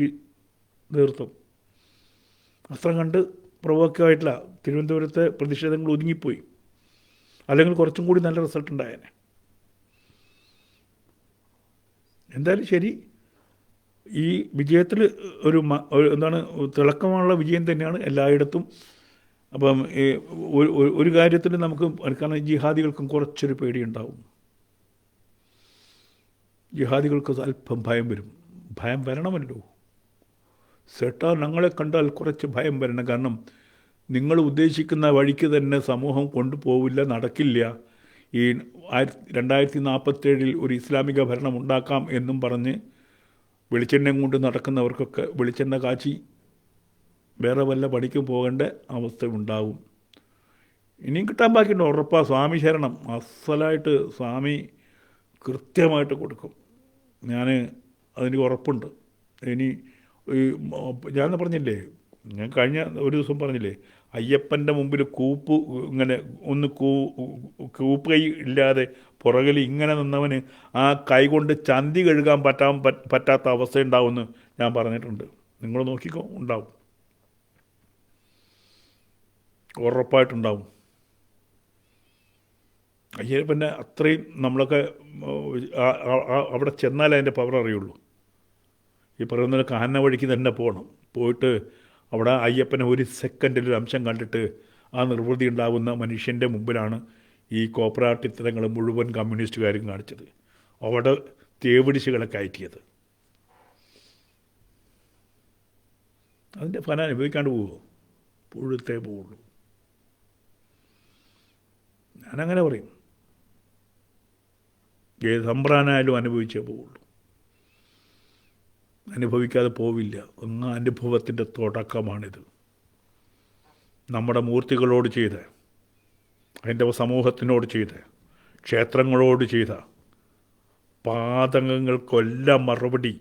നേതൃത്വം. അത്ര കണ്ട് പ്രൊവോക്കായിട്ടില്ല. തിരുവനന്തപുരത്തെ പ്രതിഷേധങ്ങൾ ഒതുങ്ങിപ്പോയി. അല്ലെങ്കിൽ കുറച്ചും കൂടി നല്ല റിസൾട്ട് ഉണ്ടായേനെ. എന്തായാലും ശരി, ഈ വിജയത്തിൽ തിളക്കമുള്ള വിജയം തന്നെയാണ് എല്ലായിടത്തും. അപ്പം ഒരു കാര്യത്തിൽ നമുക്ക്, കാരണം ജിഹാദികൾക്കും കുറച്ചൊരു പേടിയുണ്ടാവും. ജിഹാദികൾക്ക് അല്പം ഭയം വരും. ഭയം വരണമല്ലോ. സെട്ടാ ഞങ്ങളെ കണ്ടാൽ കുറച്ച് ഭയം വരണം. കാരണം നിങ്ങൾ ഉദ്ദേശിക്കുന്ന വഴിക്ക് തന്നെ സമൂഹം കൊണ്ടുപോവില്ല, നടക്കില്ല. ഈ 2047 ഒരു ഇസ്ലാമിക ഭരണം ഉണ്ടാക്കാം എന്നും പറഞ്ഞ് വെളിച്ചെണ്ണ കൊണ്ട് നടക്കുന്നവർക്കൊക്കെ വെളിച്ചെണ്ണ കാച്ചി വേറെ വല്ല പണിക്കും പോകേണ്ട അവസ്ഥ ഉണ്ടാവും. ഇനിയും കിട്ടാൻ ബാക്കിയുണ്ട്. ഉറപ്പാ. സ്വാമി ശരണം അസലായിട്ട് സ്വാമി കൃത്യമായിട്ട് കൊടുക്കും. അതെനിക്ക് ഉറപ്പുണ്ട്. ഇനി ഞാൻ പറഞ്ഞില്ലേ, ഞാൻ കഴിഞ്ഞ ഒരു ദിവസം പറഞ്ഞില്ലേ, അയ്യപ്പൻ്റെ മുമ്പിൽ ഇങ്ങനെ കൂപ്പ് കൈ ഇല്ലാതെ പുറകിൽ ഇങ്ങനെ നിന്നവന് ആ കൈ കൊണ്ട് ചന്തി കഴുകാൻ പറ്റാത്ത അവസ്ഥ ഉണ്ടാവുമെന്ന് ഞാൻ പറഞ്ഞിട്ടുണ്ട്. നിങ്ങൾ നോക്കിക്കോ, ഉണ്ടാവും, ഉറപ്പായിട്ടുണ്ടാവും. അയ്യപ്പൻ്റെ അത്രയും നമ്മളൊക്കെ അവിടെ ചെന്നാലേ അതിൻ്റെ പവർ അറിയുള്ളൂ. ഈ പറയുന്ന കാന വഴിക്ക് തന്നെ പോകണം. പോയിട്ട് അവിടെ അയ്യപ്പനെ ഒരു സെക്കൻഡിലൊരു അംശം കണ്ടിട്ട് ആ നിർവൃതി ഉണ്ടാകുന്ന മനുഷ്യൻ്റെ മുമ്പിലാണ് ഈ കോപ്പറാട്ടിത്തരങ്ങൾ മുഴുവൻ കമ്മ്യൂണിസ്റ്റുകാരും കാണിച്ചത്. അവിടെ തേവിടിശുകളെ കയറ്റിയത്. അതിൻ്റെ ഫലം അനുഭവിക്കാണ്ട് പോവുമോ? പുഴുത്തേ പോവുള്ളൂ. ഞാനങ്ങനെ പറയും. ഏത് സമ്പ്രാനായാലും അനുഭവിച്ചേ പോവുള്ളൂ. അനുഭവിക്കാതെ പോവില്ല. അനുഭവത്തിൻ്റെ തുടക്കമാണിത്. നമ്മുടെ മൂർത്തികളോട് ചെയ്ത, അതിൻ്റെ സമൂഹത്തിനോട് ചെയ്ത, ക്ഷേത്രങ്ങളോട് ചെയ്ത പാതകങ്ങൾക്കെല്ലാം മറുപടി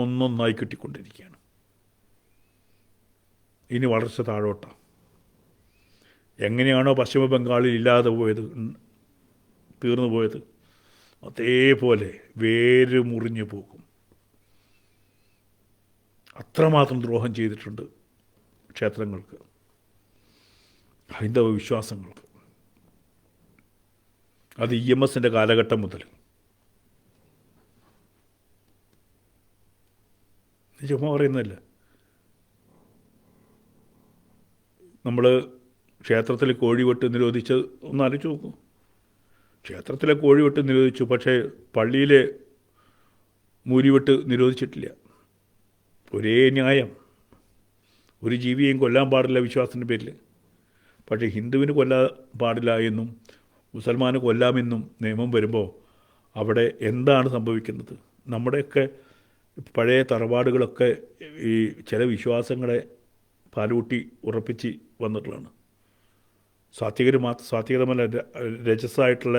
ഒന്നൊന്നായി കിട്ടിക്കൊണ്ടിരിക്കുകയാണ്. ഇനി വളർച്ച താഴോട്ടാണ്. എങ്ങനെയാണോ പശ്ചിമ ബംഗാളിൽ ഇല്ലാതെ പോയത്, തീർന്നു പോയത്, അതേപോലെ വേര് മുറിഞ്ഞു പോകും. അത്രമാത്രം ദ്രോഹം ചെയ്തിട്ടുണ്ട് ക്ഷേത്രങ്ങൾക്ക്, ഹൈന്ദവ വിശ്വാസങ്ങൾക്ക്. അത് EMSൻ്റെ കാലഘട്ടം മുതൽ. ചുമ്മാ പറയുന്നതല്ല. നമ്മൾ ക്ഷേത്രത്തിൽ കോഴിവെട്ട് നിരോധിച്ച് ഒന്ന് ആലോചിച്ച് നോക്കൂ. ക്ഷേത്രത്തിലെ കോഴിവെട്ട് നിരോധിച്ചു, പക്ഷേ പള്ളിയിലെ മൂരിവെട്ട് നിരോധിച്ചിട്ടില്ല. ഒരേ ന്യായം. ഒരു ജീവിയെയും കൊല്ലാൻ പാടില്ല വിശ്വാസത്തിൻ്റെ പേരിൽ. പക്ഷേ ഹിന്ദുവിന് കൊല്ലാൻ പാടില്ല എന്നും മുസൽമാന് കൊല്ലാമെന്നും നിയമം വരുമ്പോൾ അവിടെ എന്താണ് സംഭവിക്കുന്നത്? നമ്മുടെയൊക്കെ പഴയ തറവാടുകളൊക്കെ ഈ ചില വിശ്വാസങ്ങളെ പാലൂട്ടി ഉറപ്പിച്ച് വന്നിട്ടുള്ളതാണ്. സാത്വികതമല്ല രജസ്സായിട്ടുള്ള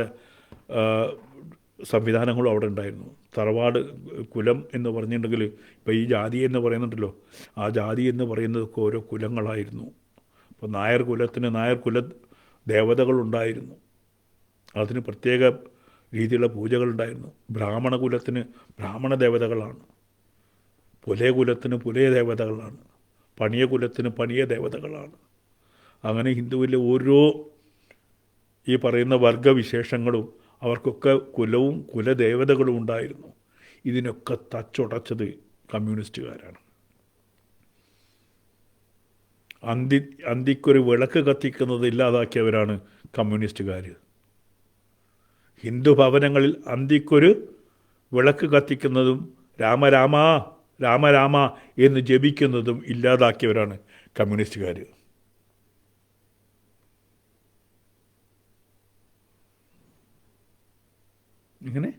സംവിധാനങ്ങളും അവിടെ ഉണ്ടായിരുന്നു. തറവാട് കുലം എന്ന് പറഞ്ഞിട്ടുണ്ടെങ്കിൽ ഇപ്പോൾ ഈ ജാതി എന്ന് പറയുന്നുണ്ടല്ലോ, ആ ജാതി എന്ന് പറയുന്നതൊക്കെ ഓരോ കുലങ്ങളായിരുന്നു. അപ്പോൾ നായർ കുലത്തിന് നായർ കുല ദേവതകളുണ്ടായിരുന്നു, അതിന് പ്രത്യേക രീതിയിലുള്ള പൂജകളുണ്ടായിരുന്നു. ബ്രാഹ്മണ കുലത്തിന് ബ്രാഹ്മണ ദേവതകളാണ്, പുലയ കുലത്തിന് പുലയ ദേവതകളാണ്, പണിയ കുലത്തിന് പണിയ ദേവതകളാണ്. അങ്ങനെ ഹിന്ദുവിലെ ഓരോ ഈ പറയുന്ന വർഗവിശേഷങ്ങളും അവർക്കൊക്കെ കുലവും കുലദേവതകളും ഉണ്ടായിരുന്നു. ഇതിനൊക്കെ തച്ചുടച്ചത് കമ്മ്യൂണിസ്റ്റുകാരാണ്. അന്തിക്കൊരു വിളക്ക് കത്തിക്കുന്നത് ഇല്ലാതാക്കിയവരാണ് കമ്മ്യൂണിസ്റ്റുകാർ. ഹിന്ദു ഭവനങ്ങളിൽ അന്തിക്കൊരു വിളക്ക് കത്തിക്കുന്നതും രാമരാമ രാമരാമ എന്ന് ജപിക്കുന്നതും ഇല്ലാതാക്കിയവരാണ് കമ്മ്യൂണിസ്റ്റുകാർ. ഇങ്ങനെ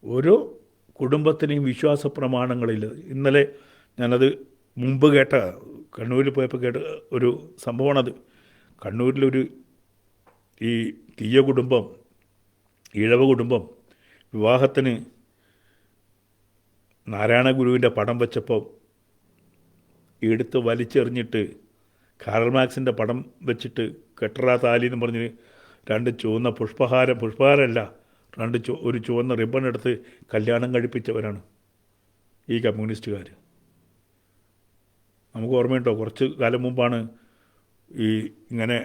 ഓരോ കുടുംബത്തിനെയും വിശ്വാസ പ്രമാണങ്ങളിൽ ഇന്നലെ ഞാനത് മുമ്പ് കേട്ട, കണ്ണൂരിൽ പോയപ്പോൾ കേട്ട ഒരു സംഭവമാണത്. കണ്ണൂരിലൊരു ഈ തീയ കുടുംബം, ഇഴവ കുടുംബം വിവാഹത്തിന് നാരായണ ഗുരുവിൻ്റെ പടം വെച്ചപ്പോൾ എടുത്ത് വലിച്ചെറിഞ്ഞിട്ട് കാറൽ മാർക്സിൻ്റെ പടം വെച്ചിട്ട് കെട്ടറാ താലി എന്ന് പറഞ്ഞ് രണ്ട് ചുവന്ന പുഷ്പഹാരമല്ല, ഒരു ചുവന്ന റിബൺ എടുത്ത് കല്യാണം കഴിപ്പിച്ചവരാണ് ഈ കമ്മ്യൂണിസ്റ്റുകാർ. നമുക്ക് ഓർമ്മയുണ്ടോ, കുറച്ച് കാലം മുമ്പാണ് ഈ ഇങ്ങനെ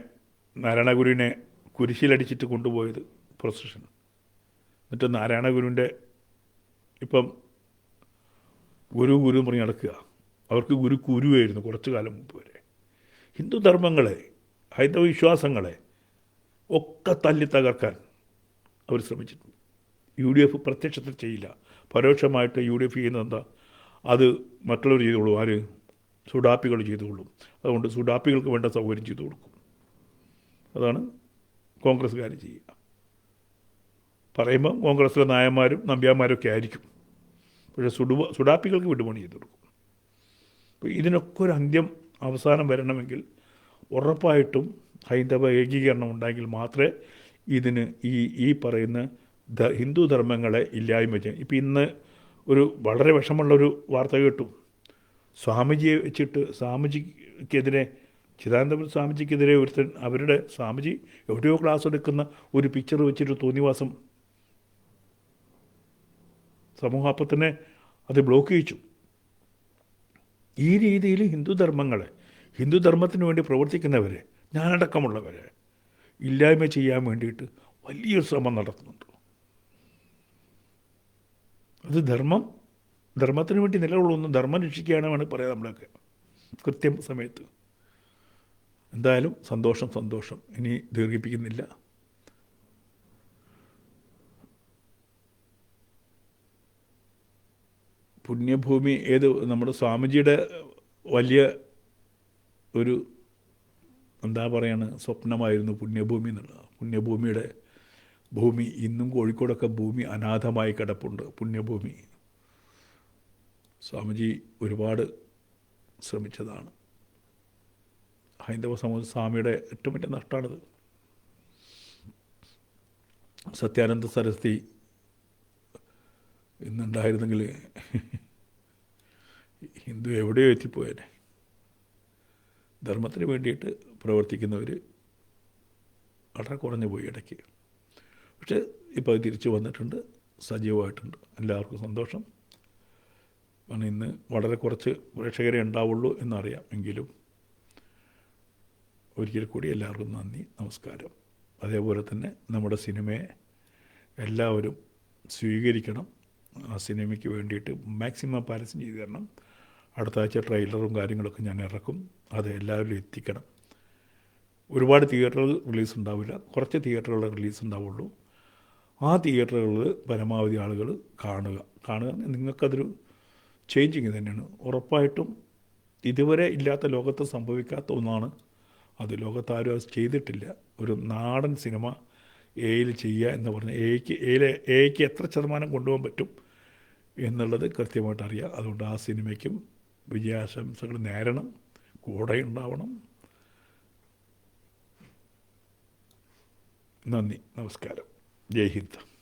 നാരായണ ഗുരുവിനെ കുരിശിലടിച്ചിട്ട് കൊണ്ടുപോയത് പ്രൊസഷൻ. എന്നിട്ട് നാരായണ ഗുരുവിൻ്റെ ഇപ്പം ഗുരു പറഞ്ഞ് നടക്കുക. അവർക്ക് ഗുരുവായിരുന്നു കുറച്ച് കാലം മുമ്പ് വരെ. ഹിന്ദു ധർമ്മങ്ങളെ, ഹൈന്ദവ വിശ്വാസങ്ങളെ ഒക്കെ തല്ലി തകർക്കാൻ അവർ ശ്രമിച്ചിട്ടുണ്ട്. UDF പ്രത്യക്ഷത്തിൽ ചെയ്യില്ല, പരോക്ഷമായിട്ട് UDF ചെയ്യുന്നത് എന്താ, അത് മറ്റുള്ളവർ ചെയ്തോളൂ. ആര്? സുഡാപ്പികൾ ചെയ്തുകൊള്ളും. അതുകൊണ്ട് സുഡാപ്പികൾക്ക് വേണ്ട സൗകര്യം ചെയ്തു കൊടുക്കും. അതാണ് കോൺഗ്രസ്സുകാർ ചെയ്യുക. പറയുമ്പം കോൺഗ്രസ്സിലെ നായന്മാരും നമ്പ്യാന്മാരൊക്കെ ആയിരിക്കും, പക്ഷേ സുഡാപ്പികൾക്ക് വിടുപണി ചെയ്തു കൊടുക്കും. അപ്പോൾ ഇതിനൊക്കെ ഒരു അന്ത്യം അവസാനം വരണമെങ്കിൽ ഉറപ്പായിട്ടും ഹൈന്ദവ ഏകീകരണം ഉണ്ടെങ്കിൽ മാത്രമേ ഇതിന് ഈ പറയുന്ന ഹിന്ദു ധർമ്മങ്ങളെ ഇല്ലായ്മ ചെയ്യും. ഇപ്പം ഇന്ന് ഒരു വളരെ വിഷമമുള്ളൊരു വാർത്ത കേട്ടു. സ്വാമിജിയെ വെച്ചിട്ട് സ്വാമിജിക്കെതിരെ, ചിദാനന്ദപുരം സ്വാമിജിക്കെതിരെ ഒരുത്തൻ, അവരുടെ സ്വാമിജി എവിടെയോ ക്ലാസ് എടുക്കുന്ന ഒരു പിക്ചർ വെച്ചിട്ട് തോന്നിവാസം സമൂഹം അപ്പം തന്നെ അത് ബ്ലോക്ക് ചെയ്യിച്ചു. ഈ രീതിയിൽ ഹിന്ദുധർമ്മത്തിന് വേണ്ടി പ്രവർത്തിക്കുന്നവരെ, ഞാനടക്കമുള്ളവരെ ഇല്ലായ്മ ചെയ്യാൻ വേണ്ടിയിട്ട് വലിയൊരു ശ്രമം നടത്തുന്നുണ്ട്. അത് ധർമ്മത്തിന് വേണ്ടി നിലകൊള്ളുന്നു, ധർമ്മം രക്ഷിക്കുകയാണ് പറയാം നമ്മളൊക്കെ കൃത്യം സമയത്ത്. എന്തായാലും സന്തോഷം. ഇനി ദീർഘിപ്പിക്കുന്നില്ല. പുണ്യഭൂമി നമ്മുടെ സ്വാമിജിയുടെ വലിയ ഒരു എന്താ പറയാണ് സ്വപ്നമായിരുന്നു പുണ്യഭൂമി എന്നുള്ളത്. പുണ്യഭൂമിയുടെ ഭൂമി ഇന്നും കോഴിക്കോടൊക്കെ ഭൂമി അനാഥമായി കിടപ്പുണ്ട്. പുണ്യഭൂമി സ്വാമിജി ഒരുപാട് ശ്രമിച്ചതാണ്. ഹൈന്ദവ സമൂഹ സ്വാമിയുടെ ഏറ്റവും വലിയ നഷ്ടമാണിത്. സത്യാനന്ദ സരസ്വതി ഇന്നുണ്ടായിരുന്നെങ്കിൽ ഹിന്ദു എവിടെയോ എത്തിപ്പോയേനെ. ധർമ്മത്തിന് വേണ്ടിയിട്ട് പ്രവർത്തിക്കുന്നവർ വളരെ കുറഞ്ഞു പോയി ഇടയ്ക്ക്. പക്ഷേ ഇപ്പോൾ അത് തിരിച്ചു വന്നിട്ടുണ്ട്, സജീവമായിട്ടുണ്ട്. എല്ലാവർക്കും സന്തോഷം. കാരണം ഇന്ന് വളരെ കുറച്ച് പ്രേക്ഷകരെ ഉണ്ടാവുള്ളൂ എന്നറിയാം. എങ്കിലും ഒരിക്കൽ കൂടി എല്ലാവർക്കും നന്ദി, നമസ്കാരം. അതേപോലെ തന്നെ നമ്മുടെ സിനിമയെ എല്ലാവരും സ്വീകരിക്കണം. ആ സിനിമയ്ക്ക് വേണ്ടിയിട്ട് മാക്സിമം പരസ്യം ചെയ്തു തരണം. അടുത്ത ആഴ്ച ട്രെയിലറും കാര്യങ്ങളൊക്കെ ഞാൻ ഇറക്കും. അത് എല്ലാവരും എത്തിക്കണം. ഒരുപാട് തിയേറ്ററുകൾ റിലീസ് ഉണ്ടാവില്ല, കുറച്ച് തിയേറ്ററുകളുടെ റിലീസ് ഉണ്ടാവുള്ളൂ. ആ തിയേറ്ററുകളിൽ പരമാവധി ആളുകൾ കാണുക. നിങ്ങൾക്കതൊരു ചേഞ്ചിങ് തന്നെയാണ്. ഉറപ്പായിട്ടും ഇതുവരെ ഇല്ലാത്ത, ലോകത്ത് സംഭവിക്കാത്ത ഒന്നാണ് അത്. ലോകത്താരും അത് ചെയ്തിട്ടില്ല. ഒരു നാടൻ സിനിമ എയിൽ ചെയ്യുക എന്ന് പറഞ്ഞാൽ എയ്ക്ക് എത്ര ശതമാനം കൊണ്ടുപോകാൻ പറ്റും എന്നുള്ളത് കൃത്യമായിട്ട് അറിയാം. അതുകൊണ്ട് ആ സിനിമയ്ക്കും വിജയാശംസകൾ നേരണം, കൂടെ ഉണ്ടാവണം. നന്ദി, നമസ്കാരം, ജയ് ഹിന്ദ്.